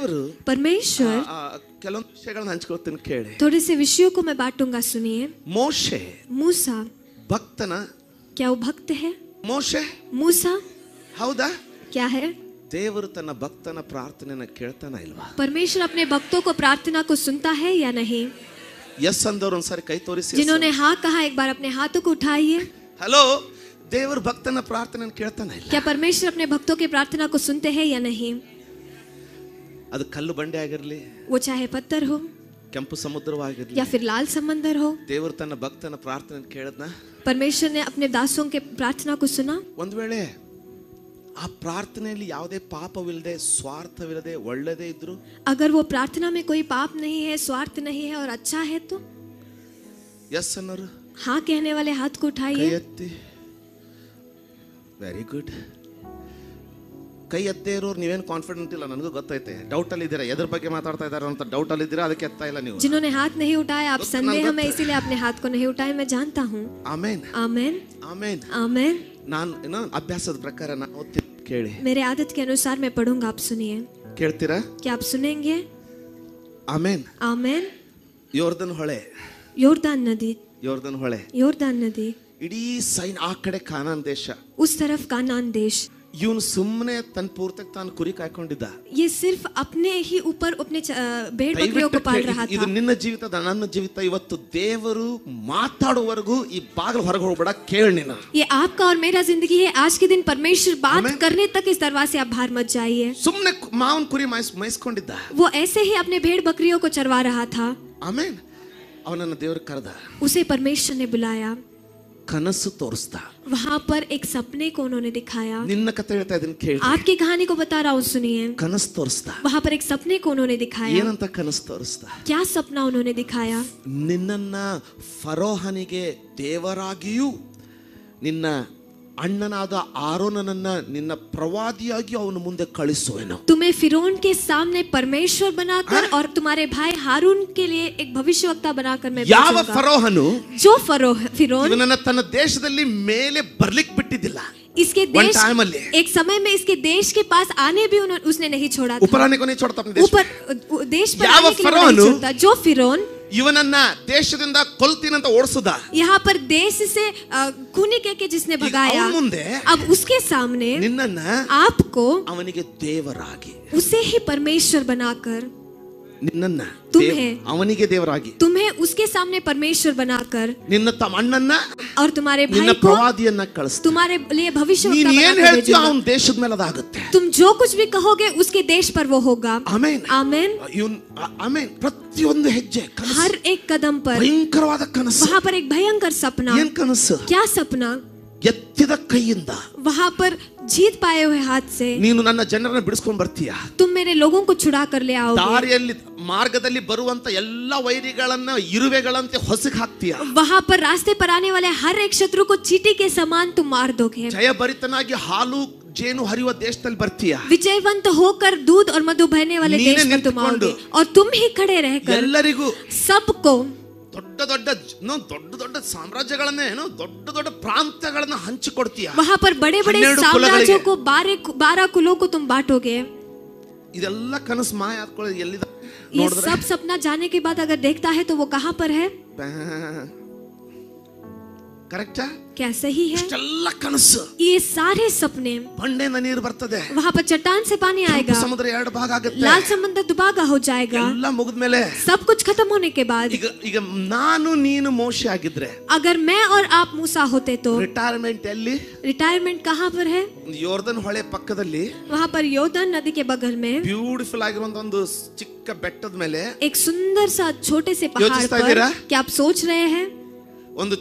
ದೇವರು परमेश्वर ಕೆಲವೊಂದು ವಿಷಯಗಳನ್ನು ಹಂಚಿಕೊಳ್ತೀನಿ ಕೇಳಿ. थोड़े से विषयों को मैं बांटूंगा, सुनिए. ಮೋಶೆ मूसा, ಭಕ್ತನ? क्या वो भक्त है? ಮೋಶೆ मूसा ಹೌದಾ? क्या है? ದೇವರು ತನ್ನ ಭಕ್ತನ ಪ್ರಾರ್ಥನೆನ ಕೇಳ್ತಾನ ಇಲ್ವಾ? परमेश्वर अपने भक्तों को प्रार्थना को सुनता है या नहीं? ಯಸ್ ಅಂದವರು ಒಂದ್ಸಾರಿ ಕೈ ತೋರಿಸಿ. जिन्होंने हाँ कहा एक बार अपने हाथों को उठाइए. ಹಲೋ, ದೇವರು ಭಕ್ತನ ಪ್ರಾರ್ಥನೆನ ಕೇಳ್ತಾನ ಇಲ್ಲ? क्या परमेश्वर अपने भक्तों की प्रार्थना को सुनते हैं या नहीं? ಅದು ಕಲ್ಲು ಬಂಡೆ ಆಗಿರಲಿ, वो चाहे पत्थर हो ಕೆಂಪು ಸಮುದ್ರವಾಗಿರಲಿ, या फिर लाल समंदर हो, ದೇವರು ತನ್ನ ಭಕ್ತನ ಪ್ರಾರ್ಥನೆ ಕೇಳದ್ನ? परमेश्वर ने अपने दासों के प्रार्थना को सुना. ಒಂದ್ ವೇಳೆ ಆ ಪ್ರಾರ್ಥನೆಯಲ್ಲಿ ಯಾವುದೇ ಪಾಪವಿಲ್ಲದೆ ಸ್ವಾರ್ಥವಿಲ್ಲದೆ ಒಳ್ಳೆದೇ ಇದ್ರು, अगर वो प्रार्थना में कोई पाप नहीं है, स्वार्थ नहीं है और अच्छा है, तो ಎಸ್ ಅನ್ನೋರು हाँ कहने वाले हाथ को ಕೈ उठाइए. ಎತ್ತಿ. Very good. ಕೈ ಎತ್ತೇ ಇರೋರು ನೀವೇನು ಕಾನ್ಫಿಡೆಂಟ್ ಇಲ್ಲ, ನನಗೂ ಗೊತ್ತೈತೆ. ಡೌಟ್ ಅಲ್ಲಿ ಇದ್ದೀರಾ, ಎದ್ರ ಬಗ್ಗೆ ಮಾತಾಡ್ತಾ ಇದ್ದಾರೆ ಅಂತ ಡೌಟ್ ಅಲ್ಲಿ ಇದ್ದೀರಾ, ಅದಕ್ಕೆ ಎತ್ತಾ ಇಲ್ಲ ನೀವು. जिन्होंने हाथ नहीं उठाया, आप संदेह में इसीलिए अपने हाथ को नहीं उठाए, मैं जानता हूँ. ಆಮೇನ್ आमेन, ಆಮೇನ್. आमेन. ನಾನು ಅಭ್ಯಾಸದ ಪ್ರಕಾರ ನಾನು ಓದ್ತೀನಿ ಕೇಳಿ. मेरे आदत के अनुसार मैं पढ़ूंगा, आप सुनिए. ಕೇಳ್ತೀರಾ? क्या आप सुनेंगे? ಆಮೇನ್. आमेन. ಯೋರ್ದನ್ ಹೊಳೆ, योर्दान नदी, ಯೋರ್ದನ್ ಹೊಳೆ, योर्दान नदी, ಇಡೀ ಸೈನ್ ಆ ಕಡೆ ಕಾನಾನ್ ದೇಶ. उस तरफ कानान देश. ಇವನು ಸುಮ್ಮನೆ ತನ್ನ ಪೂರ್ತಕ್ಕೆ ತಾನು ಕುರಿ ಕಾಯ್ಕೊಂಡಿದ್ದ. ये सिर्फ अपने ही ऊपर अपने भेड़ बकरियों को पाल रहा ಇದು था. ನಿನ್ನ ಜೀವಿತ, ನನ್ನ ಜೀವಿತ. ಇವತ್ತು ದೇವರು ಮಾತಾಡುವವರೆಗೂ ಈ ಬಾಗಿಲು ಹೊರಗೆ ಹೋಗ್ಬೇಡ, ಕೇಳಿ ನೀನು. ये आपका और मेरा जिंदगी है. आज के दिन परमेश्वर बात करने तक इस दरवाजे से आप बाहर मत जाइए. ಸುಮ್ಮನೆ ಮಾವನ್ ಕುರಿ ಮೇಯಿಸ್ಕೊಂಡಿದ್ದ. वो ऐसे ही अपने भेड़ बकरियों को चरवा रहा था. ಆಮೇನ್. ಅವನನ್ನ ದೇವರು ಕರೆದ, उसे परमेश्वर ने बुलाया. ಕನಸು ತೋರಿಸ್ದ. वहाँ पर एक सपने को उन्होंने दिखाया. ನಿನ್ನ ಕಥೆ ಹೇಳ್ತಾ ಇದೀನಿ ಕೇಳಿ. आपकी कहानी को बता रहा हूँ, सुनिए. ಕನಸು ತೋರಿಸ್ದ. वहाँ पर एक सपने को उन्होंने दिखाया. ಏನಂತ ಕನಸು ತೋರಿಸ್ದ? क्या सपना उन्होंने दिखाया? ನಿನ್ನನ್ನ ಫರೋಹನಿಗೆ ದೇವರಾಗಿಯೂ ನಿನ್ನ ಅಣ್ಣನಾದ ಆರೋನನನ್ನ ನಿನ್ನ ಪ್ರವಾದಿಯಾಗಿ ಅವನ ಮುಂದೆ ಕಳಿಸುವೆನು. तुम्हें फिरौन के सामने परमेश्वर बनाकर और तुम्हारे भाई हारून के लिए एक भविष्यवक्ता बनाकर मैं ಯಾವ भेजूंगा. ಫರೋಹನು जो फिरौन ಇವನನ್ನ ತನ್ನ ದೇಶದಲ್ಲಿ ಮೇಲೆ ಬರ್ಲಿಕ್ಕೆ ಬಿಟ್ಟಿದ್ದಿಲ್ಲ. इसके देश एक समय में इसके देश के पास आने भी उसने नहीं छोड़ा था. ऊपर आने को नहीं छोड़ता अपने देश. ऊपर देश पर ಯಾವ आने के लिए नहीं ಫರೋಹನು छोड़ता. जो फिरौन ಇವನನ್ನ ದೇಶದಿಂದ ಕೊಲ್ತೀನಂತ ಓಡಿಸುದ. यहाँ पर देश से खूनी के जिसने भगाया, ಮುಂದೆ अब उसके सामने ನಿನ್ನನ್ನ आपको ಅವನಿಗೆ ದೇವರಾಗಿ, उसे ही परमेश्वर बनाकर, ನಿನ್ನನ್ನ तुम्हें ಅವನಿಗೆ ದೇವರಾಗಿ, तुम्हें उसके सामने परमेश्वर बनाकर, ನಿನ್ನ ಅಣ್ಣನ್ನ और तुम्हारे ನಿನ್ನ भाई को ಪ್ರವಾದಿಯನ್ನ ಕಳಿಸ್ತಾನೆ. तुम्हारे लिए भविष्यवक्ता ನೀನು ಏನು बनाकर ಹೇಳ್ತೀಯೋ भेजूंगा. ಅವನ ದೇಶದ ಮೇಲೆ ಅದಾಗುತ್ತೆ. तुम जो कुछ भी कहोगे उसके देश पर वो होगा. ಆಮೆನ್. आमेन. ಆಮೆನ್. ಪ್ರತಿಯೊಂದು ಹೆಜ್ಜೆ ಕನಸು, हर एक कदम पर ಭಯಂಕರವಾದ ಕನಸು. वहाँ पर एक भयंकर सपना. ಏನ್ ಕನಸು? क्या सपना? ಎತ್ತಿದ ಕೈಯಿಂದ वहाँ पर जीत पाए हुए हाथ से ನೀನು ನನ್ನ ಜನರನ್ನ ಬಿಡಿಸ್ಕೊಂಡು ಬರ್ತೀಯ. तुम मेरे लोगों को छुड़ा कर ले आओगे. ದಾರಿಯಲ್ಲಿ ಮಾರ್ಗದಲ್ಲಿ ಬರುವಂತ ಎಲ್ಲ ವೈರಿಗಳನ್ನ ಇರುವೆಗಳಂತೆ ಹೊಸಕ್ಕೆ ಹಾಕ್ತೀಯ. वहाँ पर रास्ते पर आने वाले हर एक शत्रु को चींटी के समान तुम मार दोगे. ಜಯಭರಿತನಾಗಿ ಹಾಲು ಜೇನು ಹರಿಯುವ ದೇಶದಲ್ಲಿ ಬರ್ತೀಯ. विजयवंत होकर दूध और मधु बहने वाले देश में तुम आओगे. और तुम ही खड़े रहकर ಎಲ್ಲರಿಗೂ सबको ದೊಡ್ಡ ದೊಡ್ಡ ದೊಡ್ಡ ದೊಡ್ಡ ಸಾಮ್ರಾಜ್ಯಗಳನ್ನ ದೊಡ್ಡ ದೊಡ್ಡ ಪ್ರಾಂತ್ಯಗಳನ್ನ ಹಂಚಿಕೊಡ್ತೀಯ. वहाँ पर बड़े बड़े साम्राज्यों को 12 कुलों को तुम बांटोगे. ಇದೆಲ್ಲ ಕನಸು ಮಾಯ ಆದ್ಕೊಳ್ಳಿ ಎಲ್ಲಿದ ये सब सपना जाने के बाद अगर देखता है तो वो कहाँ पर है? ಕರೆಕ್ಟಾ? क्या सही है? ಇಷ್ಟೆಲ್ಲ ಕನಸು, ये सारे सपने, ಬಂಡೆಯಿಂದ ನೀರು ಬರ್ತದೆ, वहाँ पर चट्टान से पानी आएगा, ಸಮುದ್ರ ಎರಡು ಭಾಗ ಆಗುತ್ತೆ, लाल समंदर दुभागा हो जाएगा. ಎಲ್ಲ ಮುಗಿದ್ಮೇಲೆ सब कुछ खत्म होने के बाद ಈಗ ನಾನು ನೀನು ಮೋಶೆ ಆಗಿದ್ರೆ, अगर मैं और आप मूसा होते तो ರಿಟೈರ್ಮೆಂಟ್ ಎಲ್ಲಿ? रिटायरमेंट कहाँ पर है? ಯೋರ್ದನ್ ಹೊಳೆ ಪಕ್ಕದಲ್ಲಿ वहाँ पर योर्दन नदी के बगल में ಬ್ಯೂಟಿಫುಲ್ ಆಗಿರುವಂತ ಒಂದು ಚಿಕ್ಕ ಬೆಟ್ಟದ ಮೇಲೆ एक सुंदर सा छोटे से पहाड़ ಯೋಚಿಸ್ತಾ पर, ಇದ್ದೀರಾ? क्या आप सोच रहे हैं? ಒಂದು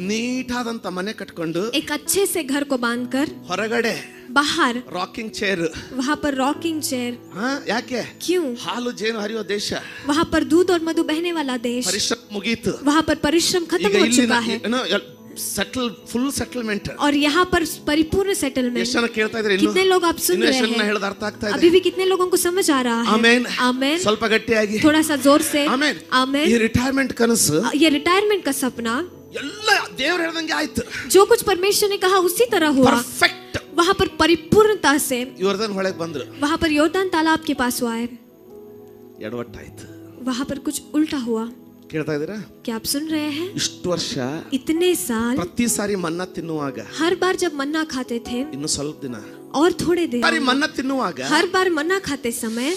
ನೀಟಾದಂತ ಮನೆ ಕಟ್ಕೊಂಡು एक अच्छे से घर को बांधकर ಹೊರಗಡೆ बाहर ರಾಕಿಂಗ್ ಚೇರ್. वहाँ पर रॉकिंग चेयर. ಯಾಕೆ? क्यों? ಹಾಲು ಜೇನು ಹರಿಯೋ ದೇಶ, वहाँ पर दूध और मधु बहने वाला देश, ಪರಿಶ್ರಮ ಮುಗೀತು. वहाँ पर परिश्रम खत्म हो चुका है ಫುಲ್ ಸೆಟಲ್ಮೆಂಟ್. और यहाँ पर परिपूर्ण सेटलमेंट. ಎಷ್ಟು ಜನ ಕೇಳ್ತಾ ಇದ್ರೆ? कितने लोग आप सुन रहे हैं? ಹೇಳೋದು ಅರ್ಥ ಆಗ್ತಾ ಇದೆ? अभी भी कितने लोगों को समझ आ रहा है? ಆಮೆನ್. आमेन. ಸ್ವಲ್ಪ ಗಟ್ಟಿಯಾಗಿ थोड़ा सा जोर से ಆಮೆನ್. आमेन. ಈ ರಿಟೈರ್ಮೆಂಟ್ ಕನಸು ये रिटायरमेंट का सपना ಎಲ್ಲ ದೇವರು ಹೇಳ್ದಂಗೆ ಆಯ್ತು. जो कुछ परमेश्वर ने कहा उसी तरह हुआ. ಪರ್ಫೆಕ್ಟ್. वहाँ पर परिपूर्णता से ಯೋರ್ದನ್ ಹೊಳೆಗೆ ಬಂದ್ರು. वहाँ पर योर्दन तालाब के पास हुआ है. ಎಡವಟ್ಟಾಯ್ತು. वहाँ पर कुछ उल्टा हुआ. ಕೇಳ್ತಾ ಇದ್ದೀರಾ? क्या आप सुन रहे हैं? ಇಷ್ಟು ವರ್ಷ इतने साल ಪ್ರತಿ ಸಾರಿ ಮನ್ನಾ ತಿನ್ನುವಾಗ, हर बार जब मन्ना खाते थे, ಇನ್ನು ಸ್ವಲ್ಪ ದಿನ और थोड़े दिन ಸಾರಿ ಮನ್ನಾ ತಿನ್ನುವಾಗ, हर बार मन्ना खाते समय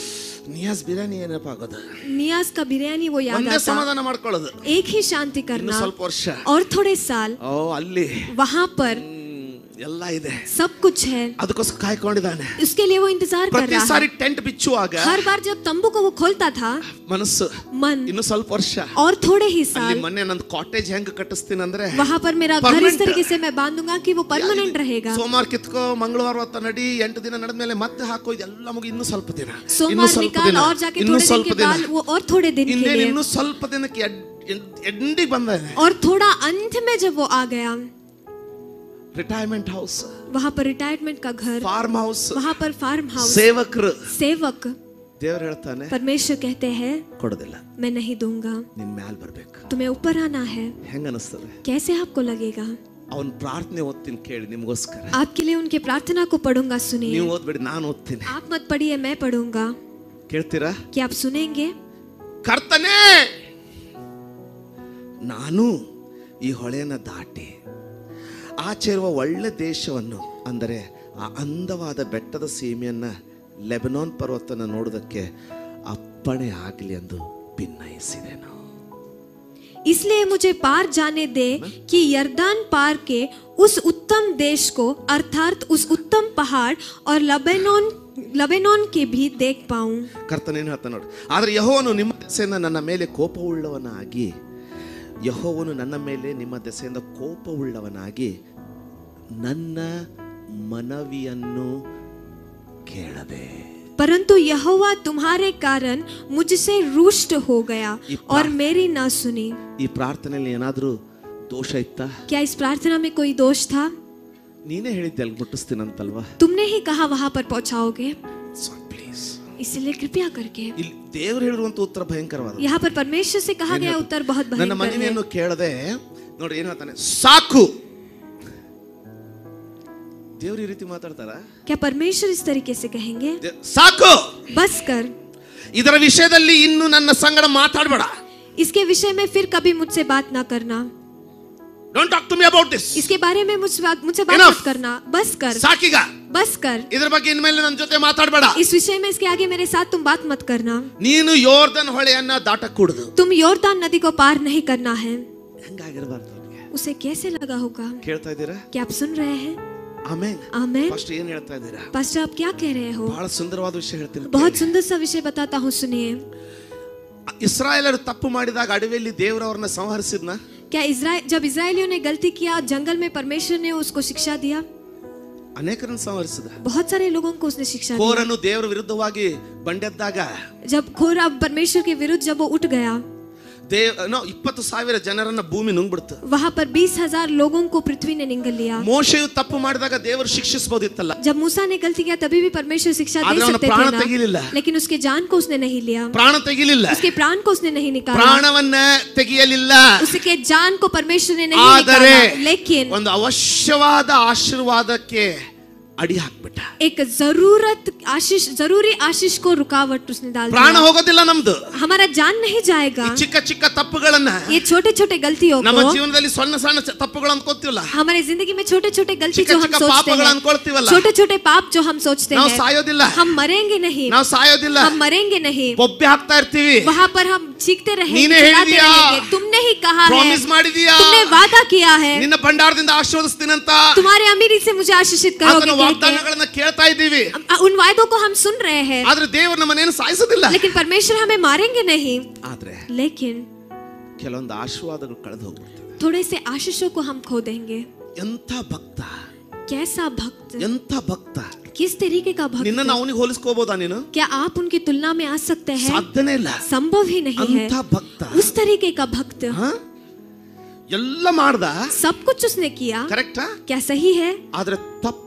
ನಿಯಾಸ್ ಬಿರಿಯಾನಿ ಏನಪ್ಪ ಆಗೋದು, नियाज का बिरयानी वो याद ಒಂದೇ आता. ಸಮಾಧಾನ ಮಾಡ್ಕೊಳ್ಳೋದು. एक ही शांति ಇನ್ನು करना. ಸ್ವಲ್ಪ ವರ್ಷ, और थोड़े साल ಅಲ್ಲಿ वहाँ पर ಎಲ್ಲ ಇದೆ, सब कुछ है. ಅದಕ್ಕೋಸ್ಕರ ಕಾಯ್ಕೊಂಡಿದ್ದಾನೆ. उसके लिए वो इंतजार कर ಪ್ರತಿ रहा ಸಾರಿ है. ಟೆಂಟ್ ಬಿಚ್ಚುವಾಗ हर बार जब तंबू को वो खोलता था, ಮನಸ್ಸು मन ಇನ್ನು ಸ್ವಲ್ಪ ವರ್ಷ, और थोड़े ही ಅಲ್ಲಿ साल ಮೊನ್ನೆ ನಂದು ಕಾಟೇಜ್ ಹೆಂಗ್ ಕಟ್ಟಿಸ್ತೀನಿ ಅಂದ್ರೆ, वहाँ पर मेरा घर इस तरीके से मैं बांधूंगा कि वो परमानेंट रहेगा. ಸೋಮವಾರ ಕಿತ್ಕೋ, ಮಂಗಳವಾರ ಹೊತ್ತ ನಡಿ, 8 ದಿನ ನಡೆದ್ಮೇಲೆ ಮತ್ತೆ ಹಾಕೋ, ಇದೆಲ್ಲ ಮುಗಿ ಇನ್ನು ಸ್ವಲ್ಪ ದಿನ, ಇನ್ನು सोमवार ಸ್ವಲ್ಪ निकाल ದಿನ, और जाके ಇನ್ನು थोड़े दिन ಸ್ವಲ್ಪ के ದಿನ, बाद वो और थोड़े दिन के ಇನ್ನೇನು लिए, ಇನ್ನು ಸ್ವಲ್ಪ ದಿನಕ್ಕೆ ಎಂಡಿಗೆ ಬಂದಿದೆ. और थोड़ा अंत में जब वो आ गया, ರಿಟೈರ್ಮೆಂಟ್ ಹೌಸ್, वहाँ पर रिटायरमेंट का घर, ಫಾರ್ಮ್ ಹೌಸ್, वहाँ पर फार्म हाउस, ಸೇವಕರು, सेवक, ದೇವರು ಹೇಳ್ತಾನೆ परमेश्वर कहते हैं ಕೊಡೋದಿಲ್ಲ, मैं नहीं दूंगा, ನಿನ್ ಮ್ಯಾಲ್ ಬರ್ಬೇಕು. तुम्हें ऊपर आना है. ಹೆಂಗ ಅನಿಸ್ತದೆ? कैसे आपको लगेगा? ಅವನ್ ಪ್ರಾರ್ಥನೆ ಓದ್ತೀನಿ ಕೇಳಿ ನಿಮಗೋಸ್ಕರ. आपके लिए उनके प्रार्थना को पढ़ूंगा, सुनिए. ನೀವು ಓದ್ಬೇಡಿ, ನಾನು ಓದ್ತೀನಿ. आप मत पढ़िए, मैं पढ़ूंगा. ಕೇಳ್ತೀರಾ? क्या आप सुनेंगे? ಕರ್ತನೇ, ನಾನು ಈ ಹೊಳೆಯನ್ನ ದಾಟಿ ಆಚೆ ಇರುವ ಒಳ್ಳೆ ದೇಶವನ್ನು, ಅಂದರೆ ಆ ಅಂದವಾದ ಬೆಟ್ಟದ ಸೀಮೆಯನ್ನ, ಲೆಬನಾನ್ ಪರ್ವತನ ನೋಡೋದಕ್ಕೆ ಅಪ್ಪಣೆ ಆಗಲಿ ಎಂದು ಭಿನ್ನಯಿಸಿದೆನು. इसलिए मुझे पार जाने दे कि यर्दान पार के उस उत्तम देश को, अर्थात उस उत्तम पहाड़ और लबेनोन के भी देख पाऊं. ಕರ್ತನೇನು ಹೇಳ್ತಾನೆ ನೋಡಿ, ಆದ್ರೆ ಯೆಹೋವನು ನಿಮ್ಮ ದೆಸೆಯಿಂದ ನನ್ನ ಮೇಲೆ ಕೋಪವುಳ್ಳವನಾಗಿ, ಯೆಹೋವನು ನನ್ನ ಮೇಲೆ ನಿಮ್ಮ ದೆಸೆಯಿಂದ ಕೋಪವುಳ್ಳವನಾಗಿ ನನ್ನ ಮನವಿಯನ್ನು ಕೇಳದೆ. परंतु यहोवा तुम्हारे कारण मुझसे रुष्ट हो गया और मेरी ना सुनी. ಈ ಪ್ರಾರ್ಥನೆಯಲ್ಲಿ ಏನಾದರೂ ದೋಷ ಇತ್ತಾ? क्या इस प्रार्थना में कोई दोष था? ನೀನೇ ಹೇಳಿದ್ದೆ ಅಲ್ಲಿ ಮುಟ್ಟಿಸ್ತೀನಂತಲ್ವಾ? तुमने ही कहा वहां पर पहुंचाओगे. ಪ್ಲೀಸ್, इसलिए कृपया करके. ಇಲ್ಲಿ ದೇವರು ಹೇಳಿರುವಂತ ಉತ್ತರ ಭಯಂಕರವಾದ. यहाँ पर परमेश्वर से कहा गया उत्तर बहुत ನನ್ನ भयंकर है. ಮನವಿಯನ್ನು ಕೇಳದೆ ನೋಡಿ ಏನು ಹೇಳ್ತಾನೆ, ಸಾಕು. ದೇವರು ಈ ರೀತಿ ಮಾತಾಡ್ತಾರ? क्या परमेश्वर इस तरीके से कहेंगे? ಸಾಕು, बस कर. ಇದರ ವಿಷಯದಲ್ಲಿ ಇನ್ನು ನನ್ನ ಸಂಗಡ ಮಾತಾಡಬೇಡ. इसके विषय में फिर कभी मुझसे बात ना करना. Don't talk to me about this. इसके बारे में मुझसे बात Enough. मत करना. बस कर. ಸಾಕೀಗ. बस कर. ಇದರ ಬಗ್ಗೆ ಇನ್ಮೇಲೆ ನನ್ನ ಜೊತೆ ಮಾತಾಡಬೇಡ. इस विषय में इसके आगे मेरे साथ तुम बात मत करना. ನೀನು ಯೋರ್ದನ್ ಹೊಳೆಯನ್ನ ದಾಟಕೂಡದು. तुम योर्दान नदी को पार नहीं करना है. ಹೆಂಗಾಗಿರಬಾರ್ದು ಅವನಿಗೆ? उसे कैसे लगा होगा? ಕೇಳ್ತಾ ಇದ್ದೀರಾ? क्या आप सुन रहे हैं? ಆಮೆನ್. आमेन. ಫಸ್ಟ್ ಏನು ಹೇಳ್ತಾ ಇದ್ದೀರಾ? पास्टर आप क्या कह रहे हो? ಬಹಳ ಸುಂದರವಾದ ವಿಷಯ ಹೇಳ್ತೀನಿ. बहुत सुंदर सा विषय बताता हूँ, सुनिए. ಇಸ್ರಾಯೇಲರು ತಪ್ಪು ಮಾಡಿದಾಗ ಅಡವಿಯಲ್ಲಿ ದೇವರು ಅವರನ್ನ ಸಂಹರಿಸಿದ್ನ? क्या जब इजरायलियों ने गलती किया, जंगल में परमेश्वर ने उसको शिक्षा दिया. ಅನೇಕರನ್ನು ಸಂಹರಿಸಿದ. बहुत सारे लोगों को उसने शिक्षा दिया. ಕೋರನು ದೇವರ ವಿರುದ್ಧವಾಗಿ ಬಂಡೆದ್ದಾಗ, जब खोरा परमेश्वर के विरुद्ध जब वो उठ गया, 20,000 ಜನರನ್ನ ಭೂಮಿ ನುಂಗ್ಬಿಡ್ತು. वहाँ पर 20,000 लोगों को पृथ्वी ने निगल लिया. ಮೋಶೆಯು ತಪ್ಪು ಮಾಡಿದಾಗ ದೇವರು ಶಿಕ್ಷಿಸಬಹುದಿತ್ತಲ್ಲ? जब मूसा ने गलती किया तभी भी परमेश्वर शिक्षा दे ಆದ್ರೆ ಅವನ सकते ಪ್ರಾಣ थे ना, ತೆಗಿಲಿಲ್ಲ. लेकिन उसके जान को उसने नहीं लिया. ಪ್ರಾಣ ತೆಗಿಲಿಲ್ಲ, उसके प्राण को उसने नहीं निकाला. ಪ್ರಾಣವನ್ನ ತೆಗಿಯಲಿಲ್ಲ. उसके जान को परमेश्वर ने नहीं ಆದರೆ निकाला, लेकिन ಒಂದು ಅವಶ್ಯವಾದ ಆಶೀರ್ವಾದಕ್ಕೆ ಅಡಿ ಹಾಕ್ಬಿಟ್ಟ. एक जरूरी आशीष को रुकावट उसने डाल ಪ್ರಾಣ दिया. ಹೋಗೋದಿಲ್ಲ ನಮ್ದು. हमारा जान नहीं जाएगा. ಈ ಚಿಕ್ಕ ಚಿಕ್ಕ ತಪ್ಪುಗಳನ್ನ, ये छोटे छोटे गलतियों ನಮ್ಮ को, ಜೀವನದಲ್ಲಿ ಸಣ್ಣ ಸಣ್ಣ ತಪ್ಪುಗಳು ಅನ್ಕೋತೀವಲ್ಲ, हमारे जिंदगी में छोटे छोटे गलती ಚಿಕ್ಕ जो हम ಚಿಕ್ಕ सोचते ಪಾಪಗಳು हैं, ಅನ್ಕೊಳ್ತೀವಲ್ಲ, छोटे छोटे पाप जो हम सोचते ನಾವು हैं, ಸಾಯೋದಿಲ್ಲ, हम मरेंगे नहीं, ನಾವು ಸಾಯೋದಿಲ್ಲ, हम मरेंगे नहीं. ಬೊಬ್ಬೆ ಹಾಕ್ತಾ ಇರ್ತೀವಿ. वहाँ पर हम चीखते रहेंगे, ನೀನೇ चिल्लाते ಹೇಳಿದ್ಯಾ, रहेंगे. तुमने ही कहा है, ಪ್ರಾಮಿಸ್ ಮಾಡಿದೀಯಾ, तुमने वादा किया है, ನಿನ್ನ ಭಂಡಾರದಿಂದ ಆಶೀರ್ವದಿಸ್ತೀನಂತ तुम्हारे अमीरी से मुझे आशीषित ಆತನ करोगे. ವಾಗ್ದಾನಗಳನ್ನ ಕೇಳ್ತಾ ಇದ್ದೀವಿ. उन वायदों को हम सुन रहे हैं, ಆದ್ರೆ ದೇವರು ನಮ್ಮನ್ನೇನು ಸಾಯಿಸೋದಿಲ್ಲ. लेकिन परमेश्वर हमें मारेंगे नहीं. ಆದ್ರೆ लेकिन ಕೆಲವೊಂದು ಆಶೀರ್ವಾದಗಳು ಕಳೆದು ಹೋಗ್ಬಿಡ್ತವೆ. थोड़े से आशीषों को हम खो देंगे. ಎಂಥ ಭಕ್ತ, कैसा भक्त, ಎಂಥ ಭಕ್ತ. किस तरीके का भक्त. ನಿನ್ನ ಅವನಿಗೆ ಹೋಲಿಸ್ಕೋಬಹುದಾ ನೀನು? क्या आप उनकी तुलना में आ सकते हैं? ಸಾಧ್ಯನೇ ಇಲ್ಲ. संभव ही नहीं है. ಅಂಥ ಭಕ್ತ, उस तरीके का भक्त, ಎಲ್ಲ ಮಾಡ್ದ, सब कुछ उसने किया. ಕರೆಕ್ಟಾ? क्या सही है? ಆದ್ರೆ ತಪ್ಪು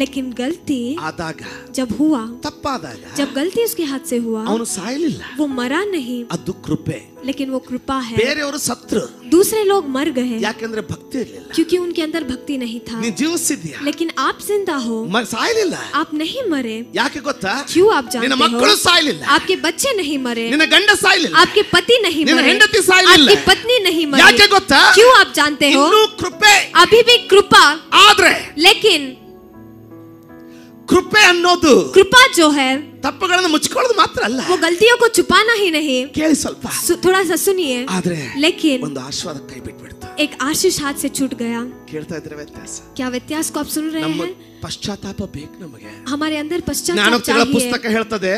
लेकिन गलती ಆದಾಗ, जब हुआ, ತಪ್ಪಾದಾಗ जब गलती उसके हाथ से हुआ, ಅವನು ಸಾಯಲಿಲ್ಲ. वो मरा नहीं. ಅದು ಕೃಪೆ. लेकिन वो कृपा है। ಬೇರೆಯವರು ಸತ್ರು, दूसरे लोग मर गए ಯಾಕೆಂದ್ರೆ ಭಕ್ತಿ ಇರಲಿಲ್ಲ. क्योंकि उनके अंदर भक्ति नहीं था। ನೀನು ಜೀವಿಸಿದ್ಯಾ, लेकिन आप जिंदा हो, ಸಾಯಲಿಲ್ಲ. आप नहीं मरे। ಯಾಕೆ ಗೊತ್ತಾ? क्यों आप ನಿನ್ನ जानते ಮಕ್ಕಳು हो? ಸಾಯಲಿಲ್ಲ, आपके बच्चे नहीं मरे, ನಿನ್ನ ಗಂಡ ಸಾಯಲಿಲ್ಲ, आपके पति नहीं ನಿನ್ನ मरे, ಹೆಂಡತಿ ಸಾಯಲಿಲ್ಲ. आपकी पत्नी नहीं ಯಾಕೆ मरी। ಗೊತ್ತಾ? क्यों आप जानते हो? ಇನ್ನೂ ಕೃಪೆ. अभी भी कृपा, ಆದ್ರೆ लेकिन ಕೃಪೆ ಅನ್ನೋದು कृपा जो है ತಪ್ಪುಗಳನ್ನು ಮುಚ್ಕೊಳ್ಳೋದು ಮಾತ್ರ ಅಲ್ಲ. वो गलतियों को छुपाना ही नहीं। ಕೇಳಿ ಸ್ವಲ್ಪ. थोड़ा सा सुनिए। ಆದ್ರೆ लेकिन ಒಂದು ಆಶೀರ್ವಾದ ಕೈ ಬಿಟ್ಬಿಡ್ತು. एक आशीष हाथ से छूट गया। ಕೇಳ್ತಾ ಇದ್ರೆ ವ್ಯತ್ಯಾಸ. क्या व्यत्यास को आप सुन रहे ನಮ್ಮ हैं? ಪಶ್ಚಾತ್ತಾಪ ಬೇಕು ನಮಗೆ. हमारे अंदर पश्चाताप ಜ್ಞಾನೋಕ್ತಿಗಳ चाहिए। ಪುಸ್ತಕ ಹೇಳ್ತದೆ,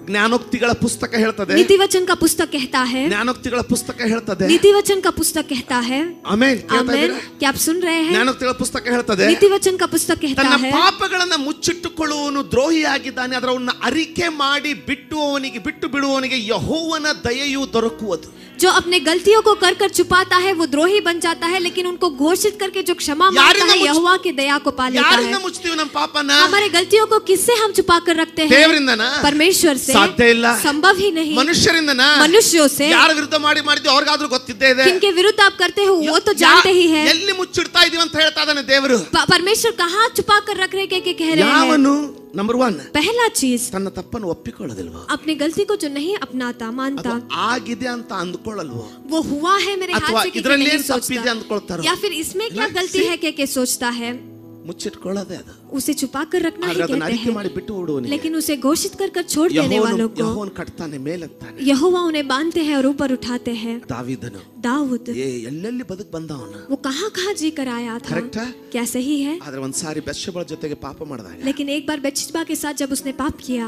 ಜ್ಞಾನೋಕ್ತಿಗಳ ಪುಸ್ತಕ ಹೇಳ್ತದೆ, नीति वचन का पुस्तक कहता है, ಜ್ಞಾನೋಕ್ತಿಗಳ ಪುಸ್ತಕ ಹೇಳ್ತದೆ. नीति वचन का पुस्तक कहता है। ಆಮೆನ್. ಕೇಳ್ತಾ आमेन। ಇದ್ದೀರಾ? क्या आप सुन रहे हैं? ಜ್ಞಾನೋಕ್ತಿಗಳ ಪುಸ್ತಕ ಹೇಳ್ತದೆ, नीति वचन का पुस्तक कहता ತನ್ನ है, ಪಾಪಗಳನ್ನ ಮುಚ್ಚಿಟ್ಟುಕೊಳ್ಳುವವನು ದ್ರೋಹಿಯಾಗಿದ್ದಾನೆ, ಅದರವನ್ನ ಅರಿಕೆ ಮಾಡಿ ಬಿಟ್ಟು ಬಿಡುವವನಿಗೆ ಯೆಹೋವನ ದಯೆಯು ದೊರಕುವುದು. जो अपने गलतियों को कर कर छुपाता है वो द्रोही बन जाता है, लेकिन उनको घोषित करके जो क्षमा मांगता है यहोवा की दया को पा लेता ಯಾರಿಂದ है। ಮುಚ್ತೀವಿ ನಮ್ಮ ಪಾಪನ? हमारे गलतियों को किससे हम छुपा कर रखते हैं? ದೇವರಿಂದನಾ? परमेश्वर से ಸಾಧ್ಯ ಇಲ್ಲ. संभव ही नहीं। ಮನುಷ್ಯರಿಂದನಾ? मनुष्यों से। ಯಾರ ವಿರುದ್ಧ ಮಾಡಿದ್ದು ಅವ್ರಿಗಾದ್ರೂ ಗೊತ್ತಿದ್ದೇ ಇದೆ. किनके विरुद्ध आप करते हो वो तो जानते ही है। ಎಲ್ಲಿ ಮುಚ್ಚಿಡ್ತಾ ಇದೀವಿ ಅಂತ ಹೇಳ್ತಾ ಇದ್ದಾನೆ ದೇವರು. परमेश्वर कहाँ छुपा कर रख रहे के कह रहे हैं? ಯಾವನು ನಂಬರ್ 1 पहला चीज ತನ್ನ ತಪ್ಪನ್ನು ಒಪ್ಪಿಕೊಳ್ಳೋದಿಲ್ವೋ, अपनी गलती को जो नहीं अपनाता मानता, ಆಗಿದೆ ಅಂತ ಅಂದ್ಕೊಳ್ಳಲ್ವೋ, वो हुआ है मेरे हाथ ಅಥವಾ से कि ಇದರಲ್ಲಿ नहीं ಏನು ತಪ್ಪಿದೆ सोचता, ಅಂದ್ಕೊಳ್ತಾರೋ, या फिर इसमें क्या गलती है के सोचता है, ಮುಚ್ಚಿಟ್ಕೊಳ್ಳೋದೇ ಅದು. उसे छुपा कर रखना ही ಆದ್ರೆ ಅದನ್ನ कहते ಅರಿಕೆ ಮಾಡಿ हैं। ಬಿಟ್ಟು ಬಿಡುವನಿಗೆ लेकिन उसे घोषित कर कर छोड़ देने वालों को ಯೆಹೋವನು ಕಟ್ತಾನೆ, ಮೇಲೆತ್ತಾನೆ. यहोवा उन्हें बांधते हैं और ऊपर उठाते हैं। ದಾವೀದನು दाऊद ಎಲ್ಲೆಲ್ಲಿ ಬದುಕು ಬಂದವನು, वो कहाँ कहाँ जी कर आया था। ಕರೆಕ್ಟ್. क्या सही है? ಆದ್ರೆ ಒಂದ್ಸಾರಿ ಬೆತ್ಷೆಬಳ ಜೊತೆಗೆ ಪಾಪ ಮಾಡಿದಾಗ, लेकिन एक बार बेत्शेबा के साथ जब उसने पाप किया,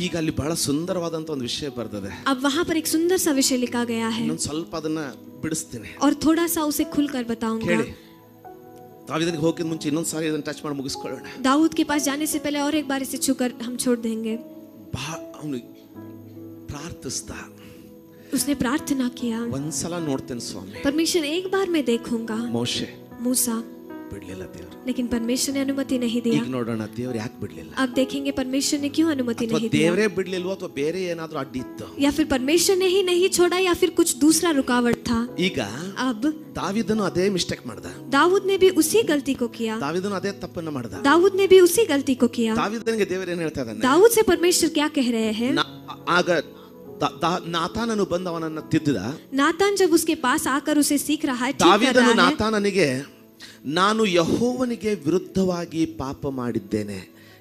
ಈಗ ಅಲ್ಲಿ ಬಹಳ ಸುಂದರವಾದಂತ ಒಂದು ವಿಷಯ ಬರ್ತದೆ. अब वहाँ पर एक सुंदर सा विषय लिखा गया है ಇನ್ನೊಂದು ಸ್ವಲ್ಪ ಅದನ್ನ ಬಿಡಿಸ್ತೀನಿ, और थोड़ा सा उसे खुलकर बताऊंगा। ಕೇಳಿ. ದಾವೀದನಿಗೆ ಹೋಗಿದ ಮುಂಚೆ ಇನ್ನೊಂದು ಸಾರಿ ಇದನ್ನ ಟಚ್ ಮಾಡಿ ಮುಗಿಸ್ಕೊಳ್ಳೋಣ. दाऊद के पास जाने से पहले और एक बार इसे छूकर हम छोड़ देंगे। ಅವನು ಪ್ರಾರ್ಥಿಸ್ದ, उसने प्रार्थना किया, ಒಂದ್ಸಲ ನೋಡ್ತೇನೆ ಸ್ವಾಮಿ, परमेश्वर एक बार मैं देखूंगा ಮೋಶೆ. मूसा, ಬಿಡ್ಲಿಲ್ಲ ದೇವರು. लेकिन परमेश्वर ने अनुमति नहीं दिया। ಈಗ ನೋಡೋಣ ದೇವ್ರು ಯಾಕೆ ಬಿಡ್ಲಿಲ್ಲ. अब देखेंगे परमेश्वर ने क्यों अनुमति ಅಥವಾ नहीं दिया, ದೇವರೇ ಬಿಡ್ಲಿಲ್ವೋ ಅಥವಾ ಬೇರೆ ಏನಾದ್ರೂ ಅಡ್ಡಿ ಇತ್ತು. या फिर परमेश्वर ने ही नहीं छोड़ा या फिर कुछ दूसरा रुकावट था। ಈಗ अब ದಾವೀದನು ಅದೇ ಮಿಸ್ಟೇಕ್ ಮಾಡ್ದ, दाऊद ने भी उसी गलती को किया, ದಾವೀದನು ಅದೇ ತಪ್ಪನ್ನ ಮಾಡ್ದ. दाऊद ने भी उसी गलती को किया। ದಾವೀದನಿಗೆ ದೇವರು ಏನ್ ಹೇಳ್ತಾ ಇದ್ದಾನೆ? दाऊद से परमेश्वर क्या कह रहे हैं? ಆಗ ನಾತಾನನು ಬಂದು ಅವನನ್ನ ತಿದ್ದಿದ. नातान जब उसके पास आकर उसे सीख रहा है, ठीक कर ದಾವೀದನು रहा है, ನಾತಾನನಿಗೆ ನಾನು ಯೆಹೋವನಿಗೆ ವಿರುದ್ಧವಾಗಿ ಪಾಪ ಮಾಡಿದ್ದೇನೆ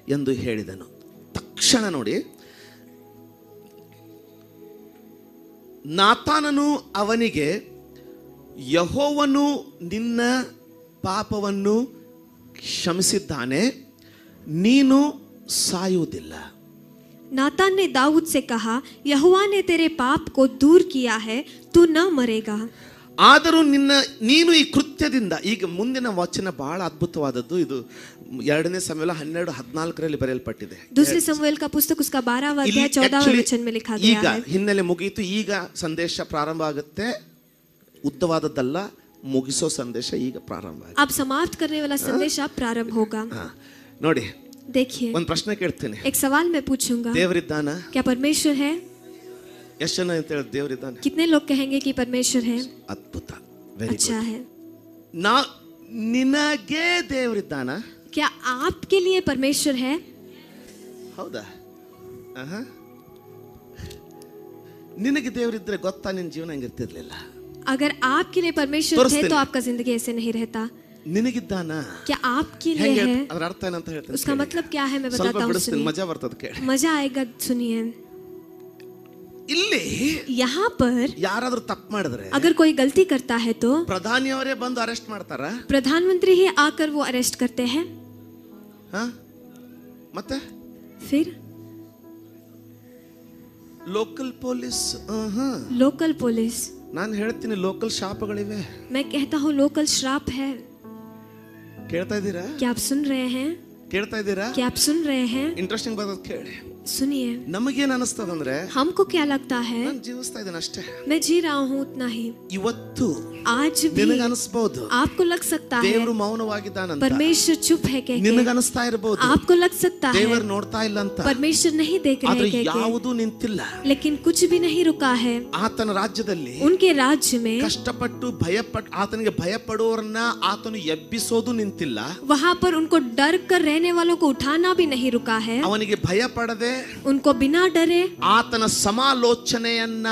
ಎಂದು ಹೇಳಿದನು. ತಕ್ಷಣ ನೋಡಿ, ನಾತಾನನು ಅವನಿಗೆ ಯೆಹೋವನು ನಿನ್ನ ಪಾಪವನ್ನು ಕ್ಷಮಿಸಿದ್ದಾನೆ, ನೀನು ಸಾಯುವುದಿಲ್ಲ. नातान ने दाऊद से कहा, यहोवा ने तेरे पाप को दूर किया है, तू न मरेगा। ಆದರೂ ನೀನು ಈ ಕೃತ್ಯದಿಂದ, ಈಗ ಮುಂದಿನ ವಚನ ಬಹಳ ಅದ್ಭುತವಾದದ್ದು. ಇದು 2 ಸಮುವೇಲ 12:14 ಬರೆಯಲ್ಪಟ್ಟಿದೆ. दूसरे समूएल का पुस्तक उसका 12वां अध्याय 14वें वचन में लिखा गया ಈಗ है। ಹಿನ್ನೆಲೆ ಮುಗಿಯಿತು, ಈಗ ಸಂದೇಶ ಪ್ರಾರಂಭ ಆಗುತ್ತೆ. ಉದ್ದವಾದದ್ದಲ್ಲ, ಮುಗಿಸೋ ಸಂದೇಶ ಈಗ ಪ್ರಾರಂಭ ಆಗುತ್ತೆ. अब समाप्त करने वाला संदेश अब प्रारंभ होगा। ನೋಡಿ, देखिए, ಒಂದು ಪ್ರಶ್ನೆ ಕೇಳ್ತೀನಿ. एक सवाल मैं पूछूंगा, ದೇವರಿದ್ದಾನ? क्या परमेश्वर है? ಎಷ್ಟು ಜನ ಅಂತ ಹೇಳಿ ದೇವರಿದ್ದಾನೆ? कितने लोग कहेंगे कि परमेश्वर है? ಅದ್ಭುತ, ವೆರಿ अच्छा है। ನಿನಗೆ ದೇವರಿದ್ದಾನ? क्या आपके लिए परमेश्वर है? ಹೌದಾ? ನಿನಗೆ ದೇವರಿದ್ರೆ ಗೊತ್ತಾ ನಿನ್ನ ಜೀವನ ಹೆಂಗಿರ್ತಿರ್ಲಿಲ್ಲ? अगर आपके लिए परमेश्वर थे तो आपका जिंदगी ऐसे नहीं रहता। ನಿನಗಿದ್ದಾನ? क्या आपके लिए है? ಅದರ ಅರ್ಥ ಏನಂತ ಹೇಳ್ತೀನಿ, उसका मतलब क्या है मैं ಸ್ವಲ್ಪ बताता हूँ, ಬಿಡಿಸ್ತೀನಿ, सुनिए। ಮಜಾ ಬರ್ತದೆ ಕೇಳಿ. मजा आएगा, सुनिए। ಇಲ್ಲಿ यहाँ पर ಯಾರಾದ್ರೂ ತಪ್ಪು ಮಾಡಿದ್ರೆ अगर कोई गलती करता है तो ಪ್ರಧಾನಿಯವರೇ ಬಂದು ಅರೆಸ್ಟ್ ಮಾಡ್ತಾರ? प्रधानमंत्री ही आकर वो अरेस्ट करते हैं। ಮತ್ತೆ फिर ಲೋಕಲ್ ಪೊಲೀಸ್. Local police. ನಾನು ಹೇಳ್ತೀನಿ, ಲೋಕಲ್ ಶಾಪಗಳಿವೆ. मैं कहता हूँ लोकल श्राप है। ಕೇಳ್ತಾ ಇದ್ದೀರಾ? क्या आप सुन रहे हैं? ಕೇಳ್ತಾ ಇದ್ದೀರಾ? क्या आप सुन रहे हैं? ಇಂಟ್ರೆಸ್ಟಿಂಗ್ ಬರ್ತದೆ ಕೇಳಿ. सुनिए, ನಮಗೇನ್ ಅನಿಸ್ತದಂದ್ರೆ हमको क्या लगता है, ನಾನು ಜೀವಿಸ್ತಾ ಇದ್ದೇನೆ ಅಷ್ಟೇ, मैं जी रहा हूँ उतना ही। ಇವತ್ತು आज भी ನಿನಗೆ ಅನಿಸಬಹುದು आपको लग सकता है ದೇವರು ಮೌನವಾಗಿದ್ದಾನಂತ, परमेश्वर चुप है कह ನಿನಗೆ के, ಅನಿಸ್ತಾ ಇರಬಹುದು आपको लग सकता है ದೇವರು ನೋಡ್ತಾ ಇಲ್ಲ ಅಂತ, परमेश्वर नहीं देख ಆದ್ರೆ रहे कह के, ಯಾವುದೂ ನಿಂತಿಲ್ಲ. लेकिन कुछ भी नहीं रुका है। ಆತನ ರಾಜ್ಯದಲ್ಲಿ उनके राज्य में ಕಷ್ಟಪಟ್ಟು ಆತನಿಗೆ ಭಯಪಡುವವರನ್ನ ಆತನು ಎಬ್ಬಿಸೋದು ನಿಂತಿಲ್ಲ. वहाँ पर उनको डर कर रहने वालों को उठाना भी नहीं रुका है। ಅವನಿಗೆ ಭಯ ಪಡದೆ, उनको बिना डरे, ಆತನ ಸಮಾಲೋಚನೆಯನ್ನ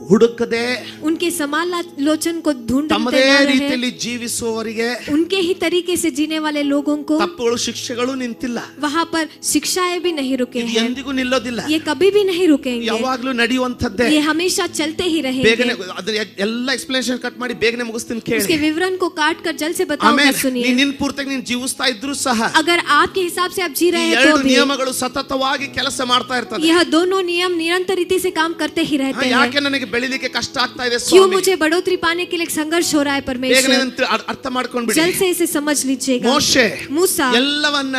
ಹುಡುಕದೆ, उनके समालोचन को ढूंढते ತಮ್ಮದೇ न रहे, ರೀತಿಯಲ್ಲಿ ಜೀವಿಸುವವರಿಗೆ उनके ही तरीके से जीने वाले लोगों को ತಪ್ಪುಗಳು ಶಿಕ್ಷೆಗಳು ನಿಂತಿಲ್ಲ. वहाँ पर शिक्षाएं भी नहीं रुके ಇದು हैं। ಎಂದಿಗೂ ನಿಲ್ಲೋದಿಲ್ಲ, ये कभी भी नहीं रुकेंगे, ಯಾವಾಗ್ಲೂ ನಡೆಯುವಂತದ್ದೇ. ये हमेशा चलते ही ಬೇಗನೆ रहेंगे। ಅದ್ರ ಎಲ್ಲ ಎಕ್ಸ್ಪ್ಲನೇಷನ್ ಕಟ್ ಮಾಡಿ ಬೇಗನೆ ಮುಗಿಸ್ತೀನಿ ಕೇಳಿ. उसके विवरण को काट कर जल्द से बताऊंगा, ಆಮೇಲೆ सुनिए। ನಿನ್ನ ಪೂರ್ತಿಯಾಗಿ ನೀನು ಜೀವಿಸ್ತಾ ಇದ್ರು ಸಹ अगर आपके हिसाब से आप जी ಈ रहे हैं ಎರಡು तो भी ನಿಯಮಗಳು ಸತತವಾಗಿ ಕೆಲಸ ಮಾಡ್ತಾ ಇರ್ತದೆ. यह दोनों नियम निरंतर रीति से काम करते ही रहते हैं। ಯಾಕೆ ನನಗೆ ಬೆಳಿಲಿಕ್ಕೆ ಕಷ್ಟ ಆಗ್ತಾ ಇದೆ क्यों ಸ್ವಾಮಿ? मुझे बढ़ोतरी पाने के लिए संघर्ष हो रहा है ಬೇಗನೆ परमेश्वर? ಅರ್ಥ ಮಾಡ್ಕೊಂಡ್ಬಿಡಿ. जल्द से इसे समझ लीजिएगा। ಮೋಶೆ मूसा ಎಲ್ಲವನ್ನ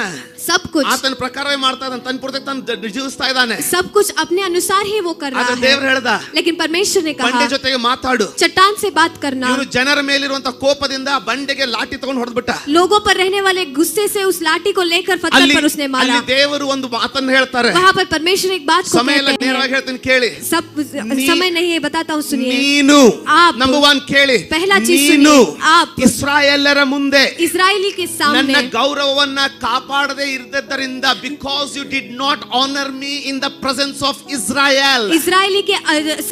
सब कुछ ಆತನ ಪ್ರಕಾರವೇ ಮಾಡ್ತಾ ಇದ್ದಾನೆ, ತನ್ನ ಪೂರ್ತಿ ತಾನು ಜೀವಿಸ್ತಾ ಇದ್ದಾನೆ. सब कुछ अपने अनुसार ही वो कर रहा ಆದ್ರೆ है, ದೇವರು ಹೇಳ್ದ, लेकिन परमेश्वर ने ಬಂಡೆ कहा ಜೊತೆಗೆ ಮಾತಾಡು. चट्टान से बात करना। ಇವನು ಜನರ ಮೇಲಿರುವಂತ ಕೋಪದಿಂದ ಬಂಡೆಗೆ ಲಾಠಿ ತಗೊಂಡು ಹೊಡೆದ್ಬಿಟ್ಟ. लोगों पर रहने वाले गुस्से से उस लाठी को लेकर पत्थर ಅಲ್ಲಿ पर उसने मारा। ಅಲ್ಲಿ ದೇವರು ಒಂದು ಮಾತನ್ನು ಹೇಳ್ತಾರೆ. वहाँ पर परमेश्वर एक बात को ಸಮಯ ಎಲ್ಲ कहते ನೇರವಾಗಿ हैं, ಹೇಳ್ತೀನಿ ಕೇಳಿ. सब समय नहीं है, बताता हूँ सुनिए। ನೀನು आप ನಂಬರ್ 1 ಕೇಳಿ, पहला चीज ನೀನು सुनिए, आप ಇಸ್ರಾಯೇಲರ ಮುಂದೆ इस्राएली के ನನ್ನ सामने ಗೌರವವನ್ನ ಕಾಪಾಡದೆ ಇರದ್ದರಿಂದ, because you did not honour me in the presence of Israel, इस्राएली के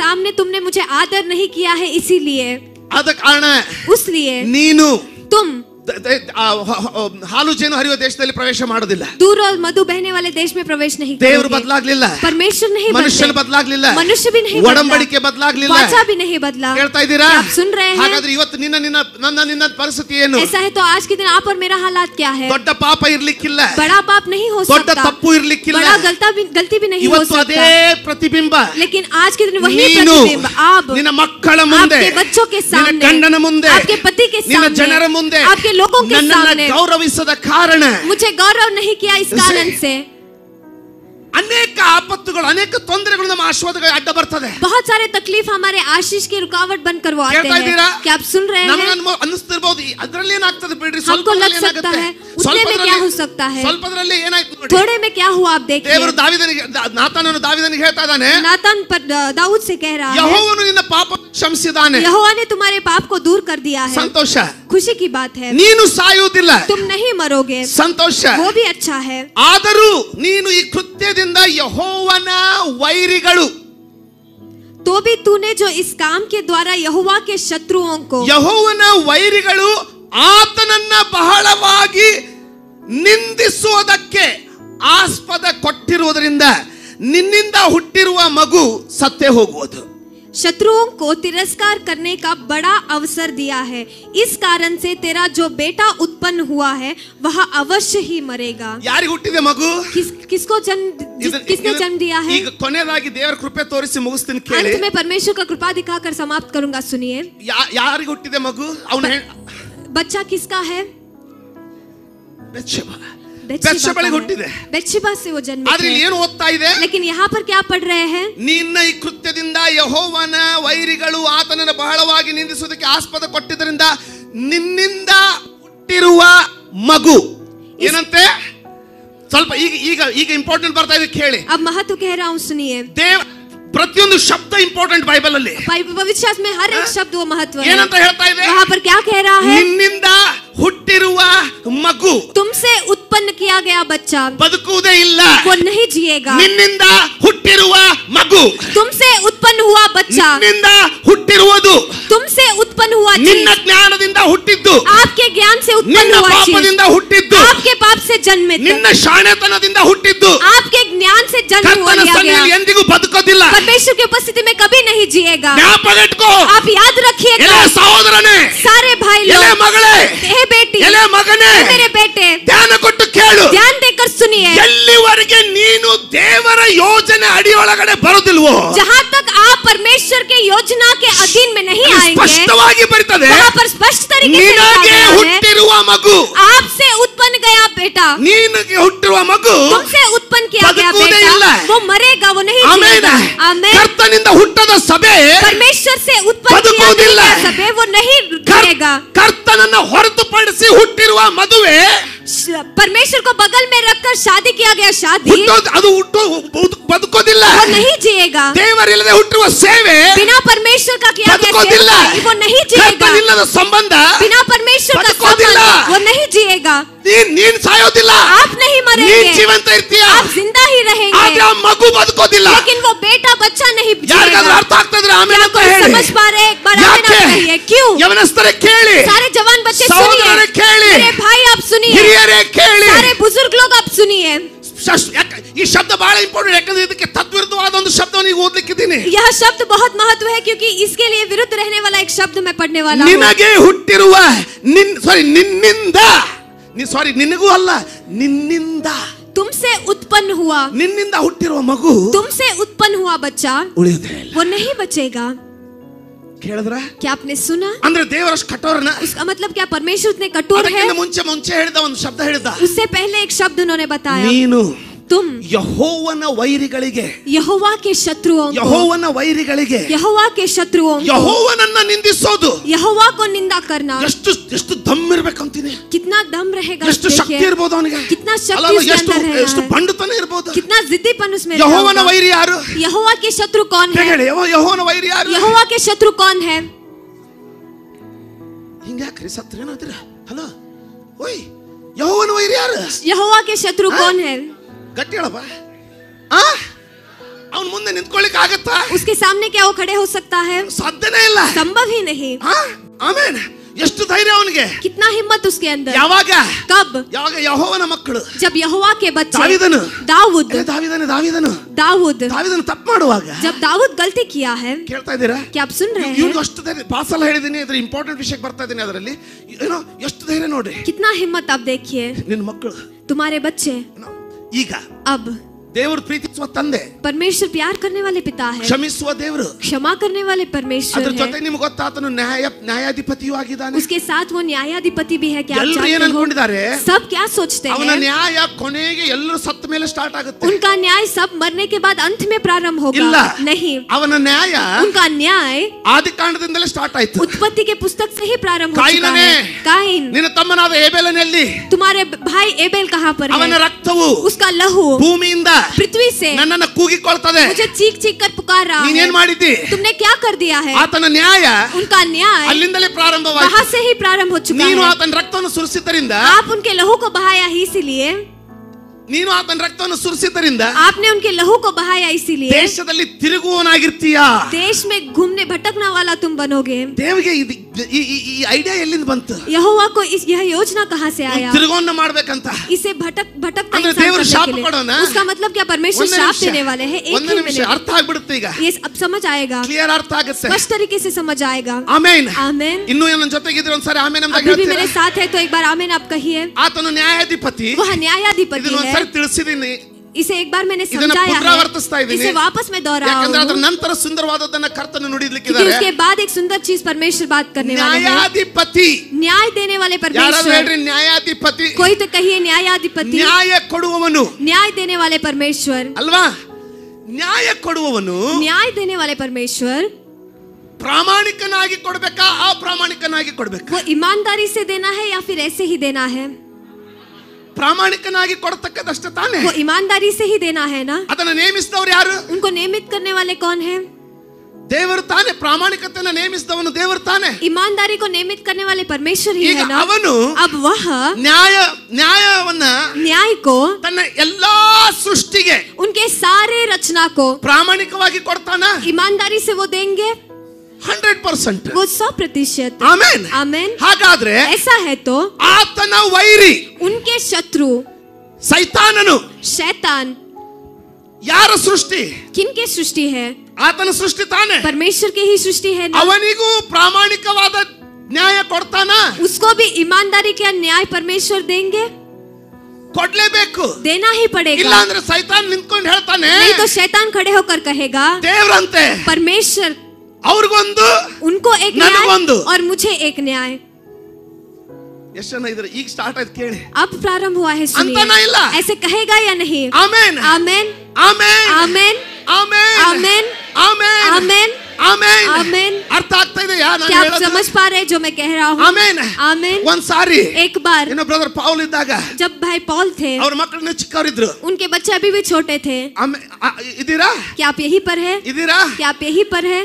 सामने तुमने मुझे आदर नहीं किया है, इसीलिए ಅದ ಕಾರಣ उसलिए ನೀನು तुम ಹಾಲು ಜೇನು ಹರಿಯುವ ದೇಶದಲ್ಲಿ ಪ್ರವೇಶ ಮಾಡೋದಿಲ್ಲ. दूर और मधु बहने वाले देश में प्रवेश नहीं ದೇವರು करोगे। ಬದಲಾಗ್ಲಿಲ್ಲ, परमेश्वर नहीं ಮನುಷ್ಯನ बदले, ಬದಲಾಗ್ಲಿಲ್ಲ, मनुष्य भी नहीं बदला, ಒಡಂಬಡಿಕೆ ಬದಲಾಗ್ಲಿಲ್ಲ. वाचा भी नहीं बदला। ಹೇಳ್ತಾ ಇದ್ದೀರಾ? क्या आप सुन रहे हैं? ಹಾಗಾದ್ರೆ ಇವತ್ತು ನಿನ್ನ ಪರಿಸ್ಥಿತಿ ಏನು? ऐसा है तो आज के दिन आप और मेरा हालात क्या है? ದೊಡ್ಡ ಪಾಪ ಇರ್ಲಿಕ್ಕಿಲ್ಲ, बड़ा पाप नहीं हो ದೊಡ್ಡ सकता, ತಪ್ಪು ಇರ್ಲಿಕ್ಕಿಲ್ಲ. बड़ा गलती भी नहीं हो ಇವತ್ತು ಅದೇ सकता, ಪ್ರತಿಬಿಂಬ लेकिन आज के दिन वही ನೀನು प्रतिबिंब आप ನಿನ್ನ ಮಕ್ಕಳ ಮುಂದೆ, आपके बच्चों के ನಿನ್ನ सामने, ಗಂಡನ ಮುಂದೆ, आपके पति के ನಿನ್ನ सामने, ಜನರ ಮುಂದೆ आपके लोगों के ನನ್ನನ್ನ सामने ಗೌರವಿಸದ ಕಾರಣ मुझे गौरव नहीं किया, इस कारण से ಅನೇಕ ಆಪತ್ತುಗಳು, ಅನೇಕ ತೊಂದರೆಗಳು ನಮ್ಮ ಆಶೀರ್ವಾದಗಳಿಗೆ ಅಡ್ಡ ಬರ್ತದೆ. बहुत सारे तकलीफ हमारे आशीष की रुकावट बनकर वो आते ಕೇಳ್ತಾ ಇದ್ದೀರಾ? हैं। क्या आप सुन रहे हैं? ನಮಗೆ ಅನ್ನಿಸ್ತಿರಬಹುದು ಅದರಲ್ಲಿ ಏನಾಗ್ತದೆ ಬಿಡ್ರಿ, हमको लग सकता है उतने में क्या हो सकता है, ಸ್ವಲ್ಪದರಲ್ಲಿ ಏನಾಯ್ತು ನೋಡಿ. थोड़े में क्या हुआ आप देखिए। ದೇವರು ನಾತಾನನು ದಾವೀದನಿಗೆ ಹೇಳ್ತಾ ಇದ್ದಾನೆ, नातान दाऊद से कह रहा है, ಯೆಹೋವನು ನಿನ್ನ ಪಾಪ ಕ್ಷಮಿಸಿದಾನೆ. यहोवा ने तुम्हारे पाप को दूर कर दिया है। ಸಂತೋಷ. खुशी की बात है, ನೀನು ಸಾಯುವುದಿಲ್ಲ, तुम नहीं मरोगे, ಸಂತೋಷ. वो भी अच्छा है। ಆದರೂ ನೀನು ಈ ಕೃತ್ಯದಿಂದ ಯೆಹೋವನ ವೈರಿಗಳು, तो भी तूने जो इस काम के द्वारा यहोवा के शत्रुओं को, ಯೆಹೋವನ ವೈರಿಗಳು ಆತನನ್ನ ಬಹಳವಾಗಿ ನಿಂದಿಸುವುದಕ್ಕೆ ಆಸ್ಪದ ಕೊಟ್ಟಿರುವುದರಿಂದ ನಿನ್ನಿಂದ ಹುಟ್ಟಿರುವ ಮಗು ಸತ್ತೇ ಹೋಗುವುದು. शत्रुओं को तिरस्कार करने का बड़ा अवसर दिया है, इस कारण से तेरा जो बेटा उत्पन्न हुआ है वह अवश्य ही मरेगा। ಯಾರಿಗೆ ಹುಟ್ಟಿದೆ ಮಗು? किसने जन्म दिया है? ಈಗ ಕೊನೆಯದಾಗಿ ದೇವರ ಕೃಪೆ ತೋರಿಸಿ ಮುಗಿಸ್ತೀನಿ ಕೇಳಿ. अंत में परमेश्वर का कृपा दिखाकर समाप्त करूंगा, सुनिए। ಯಾರಿಗೆ ಹುಟ್ಟಿದೆ ಮಗು? ಅವನ बच्चा किसका है? ಬೆತ್ಷೆಬಳಿಗೆ ಹುಟ್ಟಿದೆ. बेत्शेबा से वो जन्मे ಆದ್ರೆ ಇಲ್ಲಿ थे। ಏನು ಓದ್ತಾ ಇದೆ? लेकिन यहाँ पर क्या पढ़ रहे हैं? ನಿನ್ನ ಈ ಕೃತ್ಯದಿಂದ ಯೆಹೋವನ ವೈರಿಗಳು ಆತನನ್ನು ಬಹಳವಾಗಿ ನಿಂದಿಸುವುದಕ್ಕೆ ಆಸ್ಪದ ಕೊಟ್ಟಿದ್ದರಿಂದ ನಿನ್ನಿಂದ ಹುಟ್ಟಿರುವ ಮಗು ಏನಂತೆ? ಸ್ವಲ್ಪ ಈಗ ಇಂಪಾರ್ಟೆಂಟ್ ಬರ್ತಾ ಇದೆ ಕೇಳಿ. अब महत्व कह रहा हूँ, सुनिए। ಪ್ರತಿಯೊಂದು ಶಬ್ದ ಇಂಪಾರ್ಟೆಂಟ್ ಬೈಬಲ್ ಅಲ್ಲಿ. पवित्र शास्त्र में हर एक शब्द वो महत्व है। ಏನಂತ ಹೇಳ್ತಾ ಇದೆ? वहाँ पर क्या कह रहा है? ನಿನ್ನಿಂದ ಹುಟ್ಟಿರುವ ಮಗು, तुमसे उत्पन्न किया गया बच्चा ಬದುಕುವುದೇ ಇಲ್ಲ, वो नहीं जिएगा। ನಿನ್ನಿಂದ ಹುಟ್ಟಿರುವ ಮಗು, तुमसे उत्पन्न हुआ बच्चा, ನಿನ್ನಿಂದ ಹುಟ್ಟಿರುವುದು, तुमसे उत्पन्न हुआ ನಿನ್ನ चीज, ಜ್ಞಾನದಿಂದ ಹುಟ್ಟಿದ್ದು, आपके ज्ञान से उत्पन्न ನಿನ್ನ हुआ चीज, ಪಾಪದಿಂದ ಹುಟ್ಟಿದ್ದು, आपके पाप से जन्मित, ನಿನ್ನ ಶಾಣೆತನದಿಂದ ಹುಟ್ಟಿದ್ದು, आपके ज्ञान से जन्म हुआ ಕರ್ತನ लिया ಸನ್ನಿಧಿಯಲ್ಲಿ गया, ಎಂದಿಗೂ ಬದುಕೋದಿಲ್ಲ. परमेश्वर की उपस्थिति में कभी नहीं जिएगा। ಜ್ಞಾಪಕಟ್ಕೋ. आप याद रखिएगा, ಎಲೆ ಸಹೋದರನೇ, सारे भाई लोग, ಎಲೆ ಮಗಳೇ, हे बेटी, ಎಲೆ ಮಗನೇ, हे मेरे बेटे, ಧ್ಯಾನ ಕೊಟ್ಟು ಕೇಳು. ध्यान देकर सुनिए। ಎಲ್ಲಿವರೆಗೆ ನೀನು ದೇವರ ಯೋಜನೆ ಅಡಿಯೊಳಗಡೆ ಬರುದಿಲ್ವೋ, जहाँ तक आप परमेश्वर के योजना के अधीन में नहीं आएंगे, ಸ್ಪಷ್ಟವಾಗಿ ಬರ್ತದೆ, वहाँ पर स्पष्ट तरीके से लिखा ನಿನಗೆ गया है, ಹುಟ್ಟಿರುವ ಮಗು, आपसे उत्पन्न गया बेटा, ನಿನಗೆ ಹುಟ್ಟಿರುವ ಮಗು तुमसे उत्पन्न किया गया ಬದುಕುವುದೇ बेटा ಇಲ್ಲ. वो मरेगा, वो नहीं ಆಮೆನ್. जिएगा। आमेन। ಕರ್ತನಿಂದ ಹುಟ್ಟದ ಸಭೆ परमेश्वर से उत्पन्न किया ಬದುಕುವುದಿಲ್ಲ. गया सभे वो नहीं जिएगा। ಕರ್ತನನ್ನ ಹೊರತುಪಡಿಸಿ ಹುಟ್ಟಿರುವ ಮದುವೆ परमेश्वर को बगल में रखकर शादी किया गया शादी ಅದು ಬದುಕೋದಿಲ್ಲ. वो नहीं जिएगा। ದೇವರಿಲ್ಲದೆ ಹುಟ್ಟುವ ಸೇವೆ बिना परमेश्वर का किया गया ಬದುಕೋದಿಲ್ಲ. सेवा वो नहीं जिएगा। ಕರ್ತನಿಲ್ಲದ ಸಂಬಂಧ बिना परमेश्वर का ಬದುಕೋದಿಲ್ಲ. संबंध वो नहीं जिएगा। ನೀನ್ ಸಾಯೋದಿಲ್ಲ, आप नहीं ನೀನ್ मरेंगे, ಜೀವಂತ ಇರ್ತೀಯ. आप जिंदा ही रहेंगे। ಆದ್ರೆ ಆ ಮಗು ಬದುಕೋದಿಲ್ಲ. लेकिन वो बेटा बच्चा नहीं ಯಾರಿಗಾದ್ರೂ जिएगा। ಅರ್ಥ ಆಗ್ತಾ ಇದ್ರೆ ಆಮೇಲೆ ಅಂತ कोई ಹೇಳಿ. समझ पा रहे एक बार आमीन ಯಾಕೆ? आप कहिए क्यों? ಯವನಸ್ಥರೇ ಕೇಳಿ, सारे जवान बच्चे ಸಹೋದರರೇ सुनिए, ಕೇಳಿ, मेरे भाई आप सुनिए, ಹಿರಿಯರೇ ಕೇಳಿ. सारे बुजुर्ग लोग आप सुनिए। ಈ ಶಬ್ದ ಬಹಳ ಇಂಪಾರ್ಟೆಂಟ್, ಯಾಕಂದ್ರೆ ಇದಕ್ಕೆ ತದ್ವಿರುದ್ಧವಾದ ಒಂದು ಶಬ್ದವನ್ನು ಈಗ ಓದ್ಲಿಕ್ಕಿದ್ದೀನಿ. यह शब्द बहुत महत्व है क्योंकि इसके लिए विरुद्ध रहने वाला एक शब्द मैं पढ़ने वाला हूँ। ನಿನಗೆ ಹುಟ್ಟಿರುವ ನಿನ್ನಿಂದ, ನಿನಗೂ ಅಲ್ಲ, ನಿನ್ನಿಂದ, तुमसे उत्पन्न हुआ, ನಿನ್ನಿಂದ ಹುಟ್ಟಿರುವ ಮಗು तुमसे उत्पन्न हुआ बच्चा ಉಳಿಯುವುದೇ ಇಲ್ಲ. वो नहीं बचेगा। ಕೇಳಿದ್ರ? क्या आपने सुना? ಅಂದ್ರೆ ದೇವರಷ್ಟು ಕಠೋರನ? उसका मतलब क्या परमेश्वर इतने कठोर है? ಅದಕ್ಕಿಂತ ಮುಂಚೆ ಹೇಳಿದ ಒಂದು ಶಬ್ದ ಹೇಳಿದ, उससे पहले एक शब्द उन्होंने बताया, ನೀನು तुम ಯೆಹೋವನ ವೈರಿಗಳಿಗೆ, यहोवा के शत्रुओं को, ಯೆಹೋವನ ವೈರಿಗಳಿಗೆ, यहोवा के शत्रुओं को, ಯೆಹೋವನನ್ನ ನಿಂದಿಸೋದು यहोवा को निंदा करना। ಎಷ್ಟು ದಮ್ ಇರ್ಬೇಕಂತೀನಿ, कितना दम रहेगा, ಎಷ್ಟು ಶಕ್ತಿ ಇರ್ಬೋದು ಅವನಿಗೆ, कितना शक्ति उसके ಎಷ್ಟು अंदर रहेगा, ಎಷ್ಟು ಬಂಡುತನ ಇರ್ಬೋದು. कितना जिद्दीपन उसमें ಯೆಹೋವನ रहेगा। ವೈರಿ ಯಾರು? यहोवा के शत्रु कौन है? ಹೇಳಿ, ಯೆಹೋವನ ವೈರಿ ಯಾರು? यहोवा के शत्रु कौन है? ಹಿಂಗ್ಯಾಕ್ರಿ ಸತ್ರ ಏನಾದ್ರ? ಹಲೋ, ಓಯ್, ಯೆಹೋವನ ವೈರಿ ಯಾರು? यहोवा के शत्रु कौन है? ಗಟ್ಟಿ ಹೇಳಪ್ಪ. ಅವನ ಮುಂದೆ ನಿಂತ್ಕೊಳ್ಳಿಕ್ಕೆ ಆಗತ್ತಾ? उसके सामने क्या वो खड़े हो सकता है? ಸಾಧ್ಯನೇ ಇಲ್ಲ. संभव ही नहीं। ಆಮೇನ್. ಎಷ್ಟು ಧೈರ್ಯ ಅವನಿಗೆ, कितना हिम्मत उसके अंदर। ಯಾವಾಗ? कब? ಯಾವಾಗ ಯೆಹೋವನ ಮಕ್ಕಳು, जब यहोवा के बच्चे ದಾವೀದನು, दाऊद ದಾವೀದನು ತಪ್ಪು ಮಾಡುವಾಗ, जब दाऊद गलती किया है, ಕೇಳ್ತಾ ಇದ್ದೀರಾ? क्या आप सुन रहे हैं? ಇವ್ನು ಅಷ್ಟು ಧೈರ್ಯ, ಪಾಸಲ್ಲ ಹೇಳಿದೀನಿ, ಅದ್ರ ಇಂಪಾರ್ಟೆಂಟ್ ವಿಷಯಕ್ಕೆ ಬರ್ತಾ ಇದ್ದೀನಿ. ಅದರಲ್ಲಿ ಏನೋ ಎಷ್ಟು ಧೈರ್ಯ ನೋಡಿ. कितना हिम्मत आप देखिए, ನಿನ್ನ ಮಕ್ಕಳು, तुम्हारे बच्चे। ಈಗ अब ದೇವರು ಪ್ರೀತಿಸುವ ತಂದೆ, परमेश्वर प्यार करने वाले पिता है, ಕ್ಷಮಿಸುವ ದೇವರು, क्षमा करने वाले परमेश्वर ಅದ್ರ है। ಜೊತೆ ನಿಮ್ಗೆ ಗೊತ್ತಾ ಆತನು ನ್ಯಾಯಾಧಿಪತಿಯೂ ಆಗಿದ್ದಾನೆ. उसके साथ वो न्यायाधिपति भी है। क्या आप ಎಲ್ಲರೂ ಏನ್ जानते हो? ಅನ್ಕೊಂಡಿದ್ದಾರೆ? सब क्या सोचते ಅವನ हैं? ನ್ಯಾಯ ಕೊನೆಗೆ ಎಲ್ಲರೂ ಸತ್ತ ಮೇಲೆ ಸ್ಟಾರ್ಟ್ ಆಗುತ್ತೆ. उनका न्याय सब मरने के बाद अंत में प्रारंभ ಇಲ್ಲ, होगा। नहीं, ಅವನ न्याಯ उनका न्याय ಆದಿಕಾಂಡದಿಂದಲೇ ಸ್ಟಾರ್ಟ್ ಆಯ್ತು. उत्पत्ति के पुस्तक से ही प्रारंभ हो चुका ಕಾಯಿನನೇ, है। काइन, ನಿನ್ನ ತಮ್ಮನಾದ ಏಬೇಲನಲ್ಲಿ तुम्हारे भाई एबेल कहाँ पर ಅವನ है? ರಕ್ತವು उसका लहू ಭೂಮಿಯಿಂದ पृथ्वी से ನನ್ನನ್ನು ಕೂಗಿಕೊಳ್ತದೆ. मुझे चीख चीख कर पुकार रहा ನೀನೇನ್ है। ಮಾಡಿದ್ದಿ? तुमने क्या कर दिया है? ಆತನ ನ್ಯಾಯ उनका न्याय ಅಲ್ಲಿಂದಲೇ ಪ್ರಾರಂಭವಾಯಿತು. वहां से ही प्रारंभ हो चुका ನೀನು है। ಆತನ ರಕ್ತವನ್ನು ಸುರಿಸಿದ್ದರಿಂದ, आप उनके लहू को बहाया ही इसीलिए, ನೀನು ಆತನ ರಕ್ತವನ್ನು ಸುರಿಸಿದ್ದರಿಂದ आपने उनके लहू को बहाया इसीलिए ದೇಶದಲ್ಲಿ ತಿರುಗುವನಾಗಿರ್ತೀಯಾ. देश में घूमने भटकने वाला तुम बनोगे। ದೇವಿಗೆ ಈ ಐಡಿಯಾ ಎಲ್ಲಿಂದ ಬಂತು? यहोवा को यह योजना कहाँ से आया? ತಿರುಗೋನ್ನ ಮಾಡ್ಬೇಕಂತ. इसे भटकता ಅಂದ್ರೆ इंसान ದೇವರು करने ಶಾಪ के लिए। ಕೊಡೋಣ? उसका मतलब क्या परमेश्वर ಒಂದೇ शाप ನಿಮಿಷ, देने वाले हैं? एक ಒಂದೇ ही ನಿಮಿಷ मिनट, ಅರ್ಥ ಆಗ್ಬಿಡುತ್ತೆ ಈಗ. ये अब समझ आएगा, ಕ್ಲಿಯರ್ ಅರ್ಥ ಆಗುತ್ತೆ. स्पष्ट तरीके से समझ आएगा। ಆಮೇನ್. आमेन। ಇನ್ನೂ ನನ್ನ ಜೊತೆಗಿದ್ರೆ ಒಂದ್ಸರಿ ಆಮೇನ್ ಅಂತ अभी भी मेरे ಹೇಳ್ತೀರಾ? साथ है तो एक बार आमेन आप कहिए। ಆತನು ನ್ಯಾಯಾಧಿಪತಿ. वह न्यायाधिपति ಇದನ್ನ है। ಒಂದ್ಸರಿ ತಿಳಿಸಿದೀನಿ, इसे एक बार मैंने ಇದನ್ನ समझाया ಪುನರಾವರ್ತಿಸ್ತಾ है, ಇದ್ದೀನಿ. इसे वापस मैं दोहरा ಯಾಕಂದ್ರೆ रहा ಅದರ हूँ ನಂತರ ಸುಂದರವಾದದ್ದನ್ನ ಕರ್ತನು क्योंकि ನುಡಿಲಿಕ್ಕಿದ್ದಾರೆ. उसके बाद एक सुंदर चीज परमेश्वर बात करने वाले हैं। ನ್ಯಾಯಾಧಿಪತಿ, न्याय देने वाले ಯಾರಾದ್ರೂ परमेश्वर। ಹೇಳ್ರಿ ನ್ಯಾಯಾಧಿಪತಿ. कोई तो कहिए न्यायाधिपति, ನ್ಯಾಯ ಕೊಡುವವನು न्याय देने वाले परमेश्वर। ಅಲ್ವಾ? ನ್ಯಾಯ ಕೊಡುವವನು न्याय देने वाले परमेश्वर ಪ್ರಾಮಾಣಿಕನಾಗಿ ಕೊಡ್ಬೇಕಾ, ಅಪ್ರಾಮಾಣಿಕನಾಗಿ ಕೊಡ್ಬೇಕಾ? वो ईमानदारी से देना है या फिर ऐसे ही देना है? ಪ್ರಾಮಾಣಿಕನಾಗಿ ಕೊಡತಕ್ಕದಷ್ಟೇ ತಾನೇ. वो ईमानदारी से ही देना है ना? ಅದನ್ನ ನೇಮಿಸಿದವರು ಯಾರು? उनको नियमित करने वाले कौन है? ದೇವರು ತಾನೇ. ಪ್ರಾಮಾಣಿಕತೆಯನ್ನು ನೇಮಿಸಿದವನು ದೇವರು ತಾನೇ. ईमानदारी को नियमित करने वाले परमेश्वर ही ಈಗ है ना? ಅವನು अब वह ನ್ಯಾಯವನ್ನ न्याय को ತನ್ನ ಎಲ್ಲಾ ಸೃಷ್ಟಿಗೆ उनके सारे रचना को ಪ್ರಾಮಾಣಿಕವಾಗಿ ಕೊಡ್ತಾನ. ईमानदारी से वो देंगे 100%. वो 100%। ಆಮೆನ್. आमेन। ಹಾಗಾದ್ರೆ ऐसा है तो ಆತನ ವೈರಿ उनके शत्रु ಸೈತಾನನು शैतान ಯಾರ ಸೃಷ್ಟಿ? किनके सृष्टि है? ಆತನ ಸೃಷ್ಟಿ ತಾನೆ. परमेश्वर की ही सृष्टि है ना? ಅವನಿಗೂ ಪ್ರಾಮಾಣಿಕವಾದ ನ್ಯಾಯ ಕೊಡ್ತಾನ. उसको भी ईमानदारी का न्याय परमेश्वर देंगे, ಕೊಡ್ಲೇಬೇಕು. देना ही ಇಲ್ಲ पड़ेगा। ಅಂದ್ರೆ ಸೈತಾನ್ ನಿಂತ್ಕೊಂಡು ಹೇಳ್ತಾನೆ, नहीं तो शैतान खड़े होकर कहेगा ದೇವ್ರಂತೆ परमेश्वर, ಅವ್ರಿಗೊಂದು उनको एक ನನಗೊಂದು. न्याय और मुझे एक न्याय। ಎಷ್ಟು ಜನ ಈಗ ಸ್ಟಾರ್ಟ್ ಆಯ್ತು ಕೇಳಿ. अब प्रारंभ हुआ है, सुनिए। अंतना ಇಲ್ಲ. ऐसे कहेगा या नहीं? ಆಮೆನ್. आमेन। ಆಮೆನ್ आमेन ಆಮೆನ್ आमेन ಆಮೆನ್ आमेन ಆಮೆನ್ आमेन। ಅರ್ಥ ಆಗ್ತಾ ಇದೆಯಾ ನಾನು क्या आप ಹೇಳೋದು? समझ पा रहे हैं जो मैं कह रहा हूँ? ಆಮೆನ್ आमेन। ಒಂದ್ ಸಾರಿ एक बार ಏನೋ ಬ್ರದರ್ ಪೌಲ್ ಇದ್ದಾಗ जब भाई पॉल थे, ಅವ್ರ ಮಕ್ಕಳನ್ನ ಚಿಕ್ಕವರಿದ್ರು. उनके बच्चे अभी भी छोटे थे। ಇದೀರಾ क्या आप यहीं पर है? ಇದೀರಾ क्या आप यहीं पर है?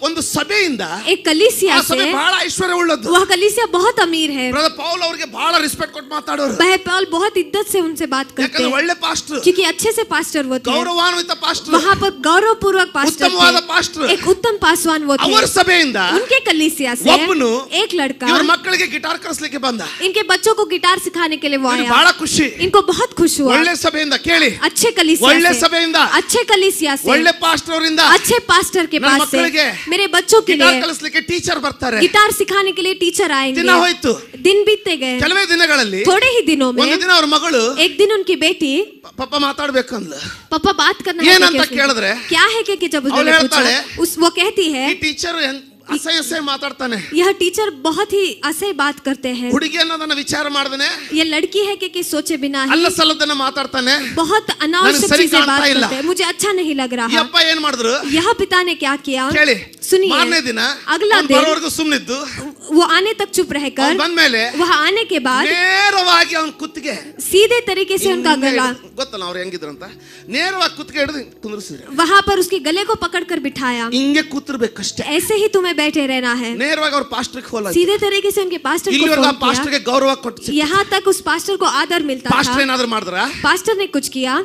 ಒಂದು ಸಭೆಯಿಂದ एक कलीसिया ಆ ಸಭೆ से, ಬಹಳ ಐಶ್ವರ್ಯ ಉಳ್ಳದ್ದು. वह कलीसिया बहुत अमीर है। ಬ್ರದರ್ ಪೌಲ್ ಅವ್ರಿಗೆ ಬಹಳ ರೆಸ್ಪೆಕ್ಟ್ ಕೊಟ್ಟು ಮಾತಾಡೋರು. भाई पॉल बहुत इज्जत से उनसे बात करते ಯಾಕಂದ್ರೆ हैं, ಒಳ್ಳೆ ಪಾಸ್ಟರ್, क्योंकि अच्छे से पास्टर वो थे। ಗೌರವಾನ್ವಿತ ಪಾಸ್ಟರ್, वहाँ पर गौरव पूर्वक पास्टर ಉತ್ತಮವಾದ थे, ಪಾಸ್ಟರ್. एक उत्तम पासवान वो थे। ಅವರ ಸಭೆಯಿಂದ उनके कलीसिया से ಒಬ್ಬನು एक लड़का ಇವ್ರ ಮಕ್ಕಳಿಗೆ ಗಿಟಾರ್ ಕಲಿಸ್ಲಿಕ್ಕೆ ಬಂದ. इनके बच्चों को गिटार सिखाने के लिए वो ಇವ್ರಿಗೆ आया। ಬಹಳ ಖುಷಿ. इनको बहुत खुश हुआ। ಒಳ್ಳೆ ಸಭೆಯಿಂದ ಕೇಳಿ, अच्छे कलीसिया ಒಳ್ಳೆ से, ಸಭೆಯಿಂದ, अच्छे कलीसिया से, ಒಳ್ಳೆ ಪಾಸ್ಟರ್ ಅವರಿಂದ अच्छे पास्टर के ನನ್ನ पास से ಮಕ್ಕಳಿಗೆ मेरे बच्चों के ಗಿಟಾರ್ लिए ಕಲಿಸ್ಲಿಕ್ಕೆ ಟೀಚರ್ ಬರ್ತಾರೆ. गिटार सिखाने के लिए टीचर आएंगे। ದಿನ ಹೋಯ್ತು. दिन बीतते गए। ಕೆಲವೇ ದಿನಗಳಲ್ಲಿ थोड़े ही दिनों में ಒಂದು ದಿನ ಅವ್ರ ಮಗಳು एक दिन उनकी बेटी ಪಾಪ ಮಾತಾಡ್ಬೇಕಂದ್ಲು. पापा बात करना है ಏನಂತ कैसे? ಕೇಳಿದ್ರೆ क्या है कि जब ಅವಳು उन्होंने पूछा, ಹೇಳ್ತಾಳೆ, वो कहती है, ಈ ಟೀಚರ್ ಅಸಹ್ಯ ಮಾತಾಡ್ತಾನೆ. यह टीचर बहुत ही असह्य बात करते हैं। ಹುಡುಗಿ ಅನ್ನೋದನ್ನ ವಿಚಾರ ಮಾಡ್ದನೆ ये लड़की है कि सोचे बिना ही ಅಲ್ಲ ಸಲ್ಲದನ್ನ ಮಾತಾಡ್ತಾನೆ. बहुत अनावश्यक सही चीजें बात कांता ಇಲ್ಲ. करते हैं। मुझे अच्छा नहीं लग ಈ रहा। ಅಪ್ಪ ಏನ್ ಮಾಡಿದ್ರು यह पिता ने क्या किया ಕೇಳಿ. सुनिए। ಮಾರನೇ ದಿನ अगला ಅವ್ನು दिन ಬರೋವರೆಗೂ ಸುಮ್ಮನಿದ್ದು, वो आने तक चुप रहकर, ಬಂದ್ಮೇಲೆ वह आने के बाद ನೇರವಾಗಿ ಅವನ ಕುತ್ತಿಗೆ सीधे तरीके से उनका गला, ಗೊತ್ತಲ್ಲ ಅವ್ರು ಹೆಂಗಿದ್ರು ಅಂತ, ನೇರವಾಗಿ ಕುತ್ತಿಗೆ ಹಿಡಿದು ಕುಂದ್ರಿಸಿದ್ರು. वहां पर उसके गले को पकड़कर बिठाया। ಹಿಂಗೆ ಕೂತಿರ್ಬೇಕಷ್ಟೇ. ऐसे ही तुम्हें बैठे रहना है। ನೇರವಾಗಿ ಅವ್ರ ಪಾಸ್ಟರ್ಗೆ ಹೋಲ. सीधे तरीके से उनके पास्टर को ಇಲ್ಲಿವರೆಗೂ ಆ फोन किया। ಪಾಸ್ಟರ್ಗೆ ಗೌರವ ಕೊಟ್ಟು यहाँ तक उस पास्टर को आदर मिलता ಪಾಸ್ಟರ್ था। ಏನಾದ್ರು ಮಾಡಿದ್ರ? पास्टर ने कुछ किया?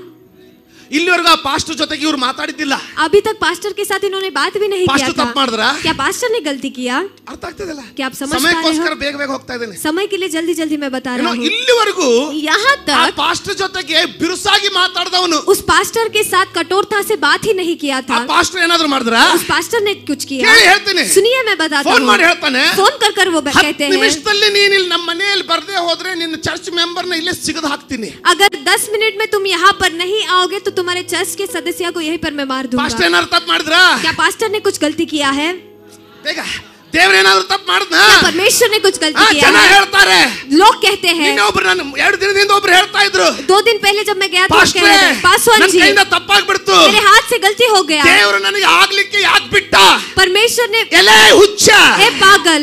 ಇಲ್ಲಿವರೆಗೂ ಆ ಪಾಸ್ಟರ್ ಜೊತೆಗೆ ಇವ್ರು ಮಾತಾಡಿದ್ದಿಲ್ಲ. अभी तक पास्टर के साथ इन्होंने बात भी नहीं किया ಪಾಸ್ಟರ್ ತಪ್ಪು था। ಮಾಡಿದ್ರ? क्या पास्टर ने गलती किया? ಅರ್ಥ ಆಗ್ತಿದಲ್ಲ? क्या आप समझ पा रहे ಸಮಯಕ್ಕೋಸ್ಕರ हो? ಬೇಗ ಬೇಗ ಹೋಗ್ತಾ ಇದ್ದೇನೆ. समय के लिए जल्दी जल्दी मैं बता रहा हूँ। ಇಲ್ಲಿವರೆಗೂ यहाँ ಆ तक ಪಾಸ್ಟರ್ ಜೊತೆಗೆ ಬಿರುಸಾಗಿ ಮಾತಾಡಿದವನು उस पास्टर के साथ कठोरता से बात ही नहीं किया ಆ था। ಪಾಸ್ಟರ್ ಏನಾದ್ರು ಮಾಡಿದ್ರ? उस पास्टर ने कुछ किया? ಕೇಳಿ ಹೇಳ್ತೀನಿ. सुनिए मैं बताता ಫೋನ್ ಮಾಡಿ हूँ। ಹೇಳ್ತಾನೆ, फोन कर कर वो कहते 10 हैं, ನಿಮಿಷದಲ್ಲಿ ನೀನ್ ಇಲ್ಲಿ ನಮ್ಮ ಮನೆಯಲ್ಲಿ ಬರ್ದೇ ಹೋದ್ರೆ ನಿನ್ನ ಚರ್ಚ್ ಮೆಂಬರ್ನ ಇಲ್ಲೇ ಸಿಗದು ಹಾಕ್ತೀನಿ. अगर 10 मिनट में तुम यहाँ पर नहीं आओगे तो तुम्हारे चर्च के सदस्य को यहीं पर मैं मार दूंगा। ಪಾಸ್ಟರ್ ಏನಾದ್ರು ತಪ್ಪು ಮಾಡಿದ್ರ? क्या पास्टर ने कुछ गलती किया है? ಬೇಗ ದೇವ್ರ ಏನಾದ್ರು ತಪ್ಪು ಮಾಡಿದ್ನ? क्या परमेश्वर ने कुछ गलती किया ಜನ है? ಹೇಳ್ತಾರೆ. लोग कहते हैं। ನಿನ್ನೆ ಒಬ್ರು ನಾನು 2 ದಿನದಿಂದ ಒಬ್ರು ಹೇಳ್ತಾ ಇದ್ರು, 2 दिन पहले जब मैं गया था ಪಾಸ್ಟ್ರೇ, कह रहे थे, पासवान ನನ್ನ जी ಕೈಯಿಂದ ತಪ್ಪಾಗ್ಬಿಡ್ತು. मेरे हाथ से गलती हो गया। ದೇವರು ನನಗೆ ಆಗ್ಲಿಕ್ಕೆ ಯಾಕೆ ಬಿಟ್ಟ? परमेश्वर ने, ಎಲೆ ಹುಚ್ಚ, हे पागल,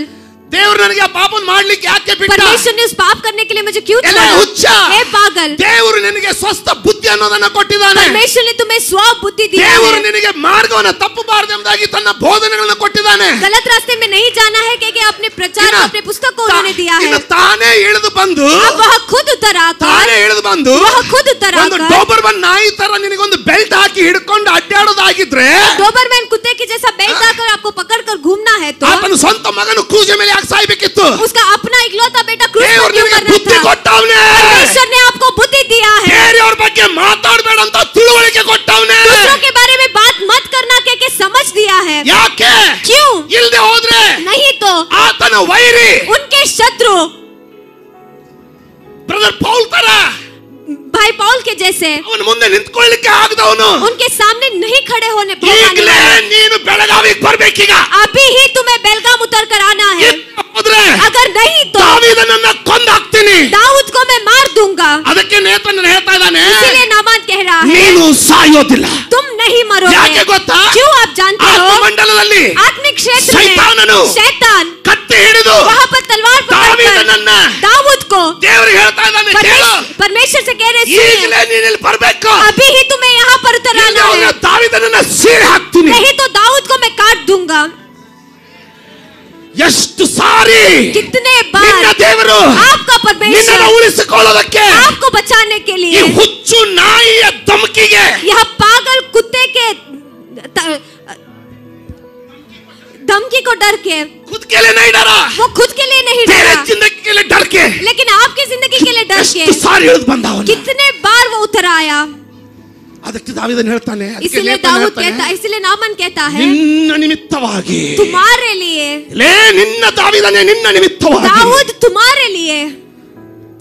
ದೇವರು ನನಗೆ ಆ ಪಾಪನ ಮಾಡ್ಲಿಕ್ಕೆ ಯಾಕೆ ಬಿಟ್ಟ? परमेश्वर ने उस पाप करने के लिए मुझे क्यों ಎಲೆ छोड़ा? ಹುಚ್ಚ, हे पागल, ದೇವರು ನಿನಗೆ ಸ್ವಸ್ಥ ಬುದ್ಧಿ ಅನ್ನೋದನ್ನ ಕೊಟ್ಟಿದ್ದಾನೆ. परमेश्वर ने तुम्हें स्व बुद्धि दी ದೇವರು है। ನಿನಗೆ ಮಾರ್ಗವನ್ನು ತಪ್ಪಬಾರದೆಂಬುದಾಗಿ ತನ್ನ ಬೋಧನೆಗಳನ್ನು ಕೊಟ್ಟಿದ್ದಾನೆ. गलत रास्ते में नहीं जाना है कि अपने प्रचार को, अपने पुस्तक को उन्होंने दिया है। ಇನ್ನು ತಾನೇ ಇಳಿದು ಬಂದು, अब वह खुद उतर आकर, ತಾನೇ ಇಳಿದು ಬಂದು वह खुद उतर ಒಂದು आकर ಡೋಬರ್ಮನ್ ನಾಯಿ ತರ ನಿನಗೊಂದು ಬೆಲ್ಟ್ ಹಾಕಿ ಹಿಡ್ಕೊಂಡು ಅಡ್ಡಾಡೋದಾಗಿದ್ರೆ, डोबरमैन कुत्ते के जैसा बेल्ट आकर आपको पकड़कर घूमना है तो ಆತನ ಸ್ವಂತ ಮಗನು ಕ್ರೂಜ್ ಮೇಲೆ ಯಾಕೆ ಸಾಯ್ಬೇಕಿತ್ತು? उसका अपना इकलौता बेटा क्रूस पर ದೇವರು क्यों ನಿನಗೆ करना ಬುದ್ಧಿ था? ಕೊಟ್ಟವನೇ. परमेश्वर ने आपको बुद्धि दिया है। ಬೇರೆಯವ್ರ ಬಗ್ಗೆ ಮಾತಾಡಬೇಡ ಅಂತ ತಿಳುವಳಿಕೆ ಕೊಟ್ಟವನೇ. दूसरों के बारे में बात मत करना के समझ दिया है। ಯಾಕೆ? क्यों? ಇಲ್ಲದೆ ಹೋದ್ರೆ नहीं तो ಆತನ ವೈರಿ उनके शत्रु ಬ್ರದರ್ ಪೌಲ್ ತರ भाई पौल के जैसे ಅವನ ಮುಂದೆ ನಿಂತ್ಕೊಳ್ಳಿಕ್ಕೆ ಆಗದವನು. उनके सामने नहीं खड़े होने ಈಗಲೇ ನೀನು ಬೆಳಗಾವಿಗೆ ಬರ್ಬೇಕೀಗ. अभी ही तुम्हें बेलगाम उतर कर आना है। ಹೋದ್ರೆ अगर नहीं तो ದಾವೀದನನ್ನ ಕೊಂದಾಕ್ತೀನಿ. दाऊद को मैं मार दूंगा। ಅದಕ್ಕೆ ನೇತನ್ ಹೇಳ್ತಾ ಇದ್ದಾನೆ, इसीलिए नामान कह रहा है ನೀನು ಸಾಯೋದಿಲ್ಲ. तुम नहीं मरोगे। ಯಾಕೆ ಗೊತ್ತಾ? क्यों आप जानते हो? ಆತ್ಮಮಂಡಲದಲ್ಲಿ आत्मिक क्षेत्र ಶೈತಾನನು में शैतान ಕತ್ತಿ ಹಿಡಿದು वहाँ पर तलवार पकड़कर ದಾವೀದನನ್ನ दाऊद को ದೇವರಿಗೆ ಹೇಳ್ತಾ ಇದ್ದಾನೆ, ಕೇಳು, परमेश्वर से कह रहे ಈಗಲೇ ನೀನು ಇಲ್ಲಿ ಬರ್ಬೇಕು. अभी ही तुम्हें यहाँ पर उतर आना है, ದಾವೀದನನ್ನ ಸೀರೆ ಹಾಕ್ತೀನಿ. नहीं तो दाऊद को मैं काट दूंगा। ಎಷ್ಟು ಸಾರಿ कितने ನಿನ್ನ बार ದೇವರು आपका परमेश्वर ನಿನ್ನನ್ನು ಉಳಿಸಿಕೊಳ್ಳೋದಕ್ಕೆ आपको बचाने के ಈ लिए ಹುಚ್ಚು ನಾಯಿಯ ಧಮಕಿಗೆ यह पागल कुत्ते के धमकी को डर के, खुद के लिए नहीं डरा, वो खुद के लिए नहीं तेरे डरा जिंदगी के लिए डर के लेकिन आपकी जिंदगी के लिए डर के ಎಷ್ಟು ಸಾರಿ ಇಳಿದು ಬಂದ ಅವನು. कितने बार वो उतर आया। ಅದಕ್ಕೆ ದಾವೀದನು ಹೇಳ್ತಾನೆ, ಅದಕ್ಕೆ इसलिए ನೇತನ್ दाऊद ಹೇಳ್ತಾನೆ, कहता, इसलिए नामान कहता है ನಿನ್ನ ನಿಮಿತ್ತವಾಗಿ, तुम्हारे लिए ಲೇ ನಿನ್ನ ದಾವೀದನೇ, ನಿನ್ನ ನಿಮಿತ್ತವಾಗಿ दाऊद तुम्हारे लिए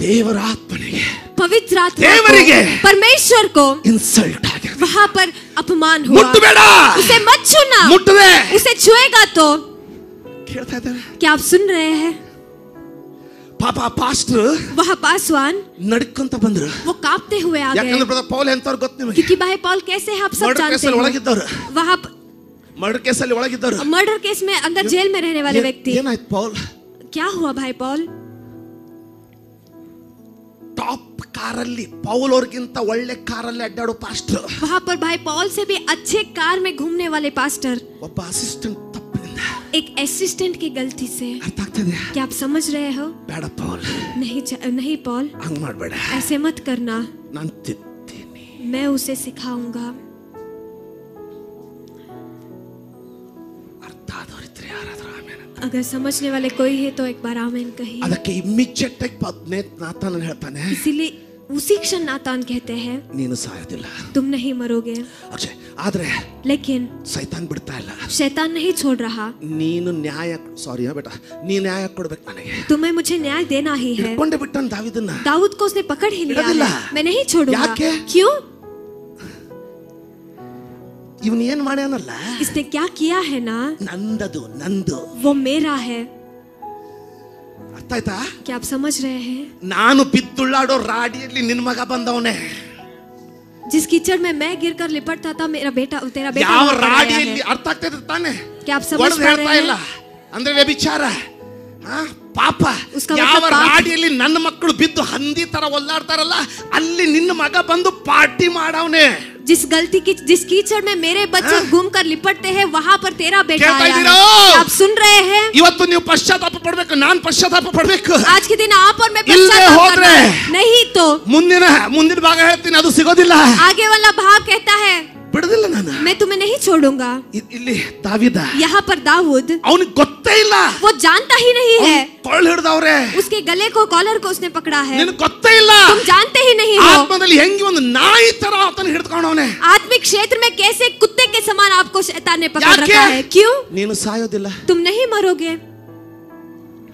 ದೇವರ ಆತ್ಮನಿಗೆ, पवित्र आत्मा देवरिगे, को, परमेश्वर को ಇನ್ಸಲ್ಟ್ ಆಗಿದೆ. वहाँ पर अपमान हुआ। ಮುಟ್ಟಬೇಡ, उसे मत छूना, ಮುಟ್ಟದೆ उसे छुएगा तो ಕೇಳ್ತಾ ಇದ್ದಾರೆ. क्या आप सुन रहे हैं? ಪಾಪ ಪಾಸ್ಟರ್ वह पासवान ನಡ್ಕೊಂತ ಬಂದ್ರು. वो कांपते हुए आ गए, ಯಾಕಂದ್ರೆ ಬ್ರದರ್ ಪೌಲ್ ಎಂತವ್ರು ಗೊತ್ತು ನಿಮಗೆ? क्योंकि भाई पॉल कैसे हैं आप सब ಮರ್ಡರ್ जानते ಕೇಸಲ್ಲಿ हैं। ಒಳಗಿದ್ದವರು, वहाँ ಮರ್ಡರ್ ಕೇಸಲ್ಲಿ ಒಳಗಿದ್ದವರು. मर्डर केस में अंदर जेल में रहने वाले व्यक्ति। ಏನಾಯ್ತು ಪೌಲ್? क्या हुआ भाई पॉल? ಟಾಪ್ ಕಾರಲ್ಲಿ ಪೌಲ್ ಅವ್ರಿಗಿಂತ ಒಳ್ಳೆ ಕಾರಲ್ಲಿ ಅಡ್ಡಾಡೋ ಪಾಸ್ಟರ್, वहाँ पर भाई पॉल से भी अच्छे कार में घूमने वाले पास्टर ಒಬ್ಬ ಅಸಿಸ್ಟೆಂಟ್ ತಪ್ಪಿನಿಂದ, एक असिस्टेंट की गलती से। ಅರ್ಥ ಆಗ್ತದೆ? क्या आप समझ रहे हो? ಬೇಡ ಪೌಲ್, नहीं पॉल, ಹಂಗ್ ಮಾಡ್ಬೇಡ, ऐसे मत करना, ನಾನು ತಿದ್ತೀನಿ. मैं उसे सिखाऊंगा। ಅರ್ಥ ಆದವರಿದ್ರೆ ಯಾರಾದ್ರೂ ಆಮೇಲೆ. अगर समझने वाले कोई है तो एक बार आमीन कहिए। ಅದಕ್ಕೆ ಇಮಿಡಿಯೇಟ್ ಆಗಿ ನಾತಾನನ್ ಹೇಳ್ತಾನೆ, इसीलिए उसी क्षण नातान कहते हैं ನೀನು ಸಾಯೋದಿಲ್ಲ. तुम नहीं मरोगे। ಅಕ್ಷಯ್, ಆದ್ರೆ लेकिन ಸೈತಾನ್ ಬಿಡ್ತಾ ಇಲ್ಲ. शैतान नहीं छोड़ रहा। ನೀನು ನ್ಯಾಯ, ಸಾರಿ ಬೇಟ, ನೀ ನ್ಯಾಯ ಕೊಡ್ಬೇಕು ನನಗೆ. तुम्हें मुझे न्याय देना ही है। ಹಿಡ್ಕೊಂಡೆ ಬಿಟ್ಟನ್ ದಾವಿದನ್ನ. दाऊद को उसने पकड़ ही लिया बिल्कुल। है, मैं नहीं छोड़ूंगा। याके? क्यों? ಇವನ್ ಏನ್ ಮಾಡ್ಯಾನಲ್ಲ, इसने क्या किया है ना, ನಂದದು ನಂದು, वो मेरा है। ಅರ್ಥ ಆಯ್ತಾ? क्या आप समझ रहे हैं? ನಾನು ಬಿದ್ದುಳ್ಳಾಡೋ ರಾಡಿಯಲ್ಲಿ ನಿನ್ ಮಗ ಬಂದವನೇ. जिस कीचड़ में मैं गिरकर लिपटता था, तेरा बेटा ಯಾವ वहाँ पर आया ರಾಡಿಯಲ್ಲಿ, है। ಅರ್ಥ ಆಗ್ತದೆ ತಾನೆ? क्या आप समझ ಹೊಡೆದು पा ಹೇಳ್ತಾ रहे ಇಲ್ಲ हैं? ಅಂದ್ರೆ ವ್ಯಭಿಚಾರ, ಪಾಪ. उसका ಯಾವ मतलब पाप। ರಾಡಿಯಲ್ಲಿ ನನ್ನ ಮಕ್ಕಳು ಬಿದ್ದು ಹಂದಿ ತರ ಒಲ್ಲಾಡ್ತಾರಲ್ಲ, ಅಲ್ಲಿ ನಿನ್ನ ಮಗ ಬಂದು ಪಾರ್ಟಿ ಮಾಡವನೇ. जिस कीचड़ में मेरे बच्चे घूमकर लिपटते हैं, वहाँ पर तेरा बेटा कहता आया है। इधर क्या आप सुन रहे हैं? ಇವತ್ತು ನೀವು ಪಶ್ಚಾತ್ತಾಪ ಪಡಬೇಕು, ನಾನು ಪಶ್ಚಾತ್ತಾಪ ಪಡಬೇಕು. आज के दिन आप और मैं ಇಲ್ಲದೆ पश्चाताप ಹೋದ್ರೆ करना है। नहीं तो ಮುಂದಿನ ಭಾಗ ಹೇಳ್ತೀನಿ, ಅದು ಸಿಗೋದಿಲ್ಲ. आगे वाला भाग कहता है ಬಿಡೋದಿಲ್ಲ ನಾನು. मैं तुम्हें नहीं छोड़ूंगा। ಇಲ್ಲಿ ದಾವಿದ, यहाँ पर दाऊद, ಅವನಿಗೆ ಗೊತ್ತೇ ಇಲ್ಲ, वो जानता ही नहीं है, ಕೊಳ್ಳ ಹಿಡ್ದವ್ರೆ, उसके गले को, कॉलर को उसने पकड़ा है। ನಿನಗೆ ಗೊತ್ತೇ ಇಲ್ಲ, तुम जानते ही नहीं हो ಆತ್ಮದಲ್ಲಿ ಹೆಂಗೆ ಒಂದು ನಾಯಿ ತರ ಆತನ ಹಿಡ್ಕೊಂಡವನೆ. आत्मिक क्षेत्र में कैसे कुत्ते के समान आपको शैतान ने पकड़ याके? रखा है। क्यों? ನೀನು ಸಾಯೋದಿಲ್ಲ तुम नहीं मरोगे।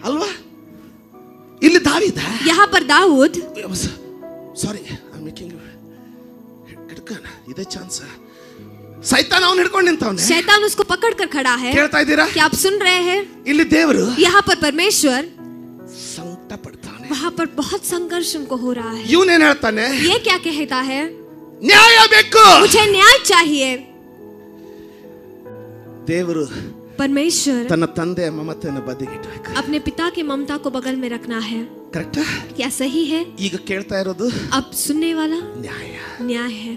ಅಲ್ವಾ? ಇಲ್ಲಿ ದಾವಿದ, यहाँ पर दाऊद, ಸಾರಿ ಮೇಕಿಂಗ್ ಹಿಡ್ಕನ, ಇದೇ ಚಾನ್ಸ್. ಸೈತಾನ ಅವನು ಹಿಡ್ಕೊಂಡು ನಿಂತವನೆ, शैतान उसको पकड़ कर खड़ा है। ಕೇಳ್ತಾ ಇದ್ದೀರಾ? क्या आप सुन रहे हैं? ಇಲ್ಲಿ ದೇವರು यहाँ पर परमेश्वर, ಸಂಕಟ ಪಡ್ತಾನೆ. वहाँ पर बहुत संघर्ष उनको हो रहा है। ಇವನೇನ್ ಹೇಳ್ತಾನೆ? ये क्या कहता है? ನ್ಯಾಯ ಬೇಕು. मुझे न्याय चाहिए। ದೇವರು परमेश्वर ತನ್ನ ತಂದೆಯ ಮಮತೆಯನ್ನು ಬದಿಗಿಟ್ಟಬೇಕು. अपने पिता की ममता को बगल में रखना है। ಕರೆಕ್ಟಾ? क्या सही है? ಈಗ ಕೇಳ್ತಾ ಇರೋದು अब सुनने वाला ನ್ಯಾಯ. न्याय है।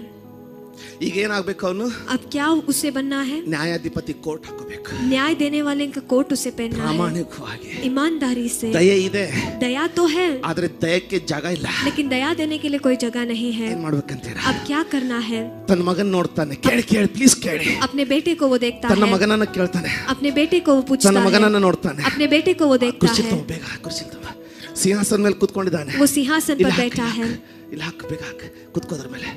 ಈಗ ಏನಾಗಬೇಕು? ಅವನು अब क्या उसे बनना है? ನ್ಯಾಯಾಧಿಪತಿ ಕೋಟ್ ಹಾಕೋಬೇಕು, न्याय देने वाले का कोट उसे पहनना है, ಪ್ರಾಮಾಣಿಕವಾಗಿ. ईमानदारी से। ದಯೆ ಇದೆ, दया तो है, ಆದ್ರೆ ದಯಕ್ಕೆ ಜಾಗ ಇಲ್ಲ. लेकिन दया देने के लिए कोई जगह नहीं है। ಏನ್ ಮಾಡ್ಬೇಕಂತೀರಾ? अब क्या करना है? ತನ್ನ ಮಗನ್ ನೋಡ್ತಾನೆ, ಕೇಳಿ ಪ್ಲೀಸ್ ಕೇಳಿ. अपने बेटे को वो देखता ತನ್ನ है, ಮಗನನ್ನ ಕೇಳ್ತಾನೆ, अपने बेटे को वो पूछता ತನ್ನ है, ಮಗನನ್ನ ನೋಡ್ತಾನೆ. अपने बेटे को वो देखता ಕುರ್ಚಿ है। ತಗೋ, ಬೇಗ ಕುರ್ಚಿ ತಗೋ. ಸಿಂಹಾಸನ ಮೇಲೆ ಕೂತ್ಕೊಂಡಿದ್ದಾನೆ, वो ಸಿಂಹಾसन पर बैठा है, ಇಲ್ಲಿ ಹಾಕು, ಬೇಗ ಹಾಕು, ಕೂತ್ಕೋದ್ರ ಮೇಲೆ.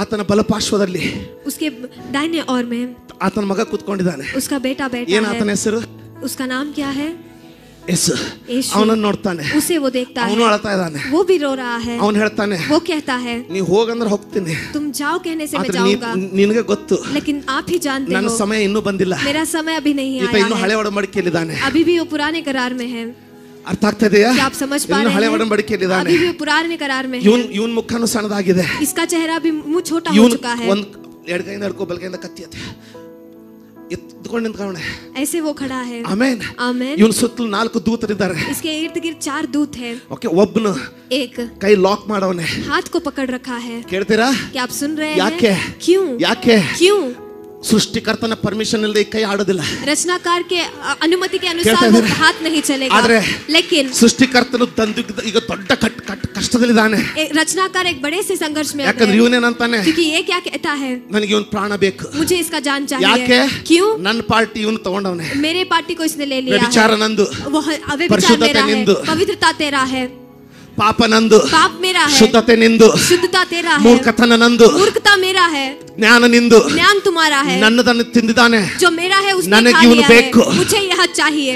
ಆತನ ಬಲಪಾರ್ಶ್ವದಲ್ಲಿ उसके दाहिने ओर में ಆತನ ಮಗ ಕೂತ್ಕೊಂಡಿದ್ದಾನೆ. उसका बेटा बैठा ಏನ್ ಆತನ है। ಹೆಸರು? उसका नाम क्या है? ಯೇಸು. यीशु। ಅವನನ್ನ ನೋಡ್ತಾನೆ, उसे वो देखता ಅವನು है, ಅಳ್ತಾ ಇದ್ದಾನೆ. वो भी रो रहा है। ಅವನು ಹೇಳ್ತಾನೆ, वो कहता है ನೀ ಹೋಗಂದ್ರೆ ಹೋಗ್ತೀನಿ, तुम जाओ कहने से मैं ಆದ್ರೆ जाऊंगा, ನಿನಗೆ ಗೊತ್ತು लेकिन आप ही जानते ನನ್ನ हो ಸಮಯ ಇನ್ನೂ ಬಂದಿಲ್ಲ. मेरा समय अभी नहीं ಈತ आया ಇನ್ನು है। ಹಳೆ ಒಡಂಬಡಿಕೆಯಲ್ಲಿದ್ದಾನೆ. अभी भी वो पुराने करार में है। ಅರ್ಥ ಆಗ್ತಾ ಇದೆಯಾ? क्या आप समझ पा ಇನ್ನು रहे ಹಳೆ हैं? ಒಡಂಬಡಿಕೆಯಲ್ಲಿದ್ದಾನೆ. अभी भी वो पुराने करार में है। ಇವನ್ ಮುಖನೂ ಸಣ್ಣದಾಗಿದೆ. इसका चेहरा भी मुंह छोटा हो ಇವನ್ चुका है। ಒಂದ್ ಎಡಗೈಯಿಂದ ಹಿಡ್ಕೊ, ಬಲಗೈಯಿಂದ ಕತ್ತಿ ಎತ್ಕೊಂಡು ನಿಂತ್ಕೊಂಡೆ. ऐसे वो खड़ा है। ಆಮೇನ್. आमेन। ಇವನ್ ಸುತ್ತಲೂ 4 ದೂತರಿದ್ದಾರೆ. इसके इर्द गिर्द 4 दूत हैं। ಓಕೆ, ಒಬ್ಬನು एक ಕೈ ಲಾಕ್ ಮಾಡವನೆ. हाथ को पकड़ रखा है। ಕೇಳ್ತೀರಾ? क्या आप सुन रहे ಯಾಕೆ? हैं? क्यों? ಯಾಕೆ? क्यों? ಸೃಷ್ಟಿಕರ್ತನ ಪರ್ಮಿಷನ್ ಇಲ್ಲದೆ ಕೈ ಆಡೋದಿಲ್ಲ. रचनाकार के अनुमति के अनुसार कहते वो हैं, हाथ नहीं चलेगा। आदरे लेकिन ಸೃಷ್ಟಿಕರ್ತನು ಈಗ ದೊಡ್ಡ ಕಷ್ಟದಲ್ಲಿದ್ದಾನೆ. रचनाकार एक बड़े से संघर्ष में ಯಾಕಂದ್ರೆ है। ಇವನೇನಂತಾನೆ, क्योंकि ये क्या कहता है? ನನಗೆ ಇವನ್ ಪ್ರಾಣ ಬೇಕು. मुझे इसका जान ಯಾಕೆ? चाहिए। क्यों? ನನ್ನ ಪಾರ್ಟಿ ಇವನು ತಗೊಂಡವನೆ. मेरे पार्टी को इसने ले लिया ವ್ಯಭಿಚಾರ है। ನಂದು, वो अव्यभिचार ಪರಿಶುದ್ಧತೆ मेरा है, ನಿಂದು, पवित्रता तेरा है, ಪಾಪ ನಂದು, पाप मेरा है, ಶುದ್ಧತೆ ನಿಂದು, शुद्धता तेरा है, ಮೂರ್ಖತನ ನಂದು, मूर्खता मेरा है, ಜ್ಞಾನ ನಿಂದು. ज्ञान तुम्हारा है। ನನ್ನದನ್ನು ತಿಂದಿದ್ದಾನೆ, जो मेरा है उसने ನನಗೆ खा ಇವನು लिया ಬೇಕು. है, मुझे यह चाहिए।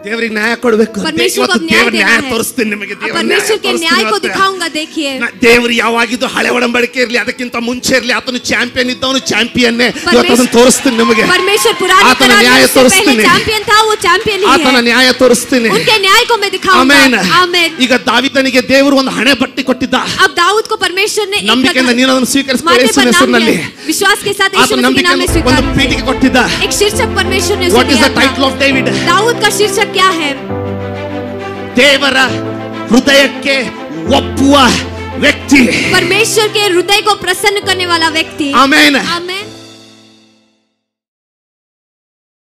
ದೇವರಿಗೆ ನ್ಯಾಯ ಕೊಡಬೇಕು. परमेश्वर को ಇವತ್ತು न्याय ದೇವರ देना ನ್ಯಾಯ है. ತೋರಿಸ್ತೀನಿ ನಿಮಗೆ. अब परमेश्वर के न्याय को दिखाऊंगा. देखिए ದೇವರು ಯಾವಾಗಿದ್ದು ಹಳೆ ಒಡಂಬಡಿಕೆ ಇರಲಿ ಅದಕ್ಕಿಂತ ಮುಂಚೆ ಇರಲಿ ಆತನು ಚಾಂಪಿಯನ್ ಇದ್ದವನು ಚಾಂಪಿಯನ್ನೇ. ಇವತ್ತು ಅದನ್ನು ತೋರಿಸ್ತೀನಿ ನಿಮಗೆ. परमेश्वर पुराने ಆತನ करार ನ್ಯಾಯ में उससे ತೋರಿಸ್ತೀನಿ. पहले चैंपियन था, वो चैंपियन ही ಆತನ है. ನ್ಯಾಯ ತೋರಿಸ್ತೀನಿ. उनके न्याय को मैं दिखाऊंगा. ಆಮೆನ್. आमेन. ಈಗ ದಾವೀದನಿಗೆ ದೇವರು ಒಂದು ಹಣೆ ಬಟ್ಟಿ ಕೊಟ್ಟಿದ್ದ. अब दाऊद को परमेश्वर ने ನಂಬಿಕೆಯಿಂದ ನೀನು ಅದನ್ನು ಸ್ವೀಕರಿಸಿಕೊ माथे ಯೇಸುವಿನ पर नाम ಹೆಸರಿನಲ್ಲಿ. लिया. विश्वास के साथ यीशु ಆತನ मसीह के नाम में ನಂಬಿಕೆಯನ್ನು ಒಂದು स्वीकार ಪೀಠಿಗೆ ಕೊಟ್ಟಿದ್ದ. एक शीर्षक परमेश्वर ने उसे ವಾಟ್ ಇಸ್ दिया ದ ಟೈಟಲ್ था. Of David? दाऊद का शीर्षक क्या है? ದೇವರ ಹೃದಯಕ್ಕೆ ಒಪ್ಪುವ ವ್ಯಕ್ತಿ. परमेश्वर के हृदय को प्रसन्न करने वाला व्यक्ति. ಆಮೆನ್. आमेन.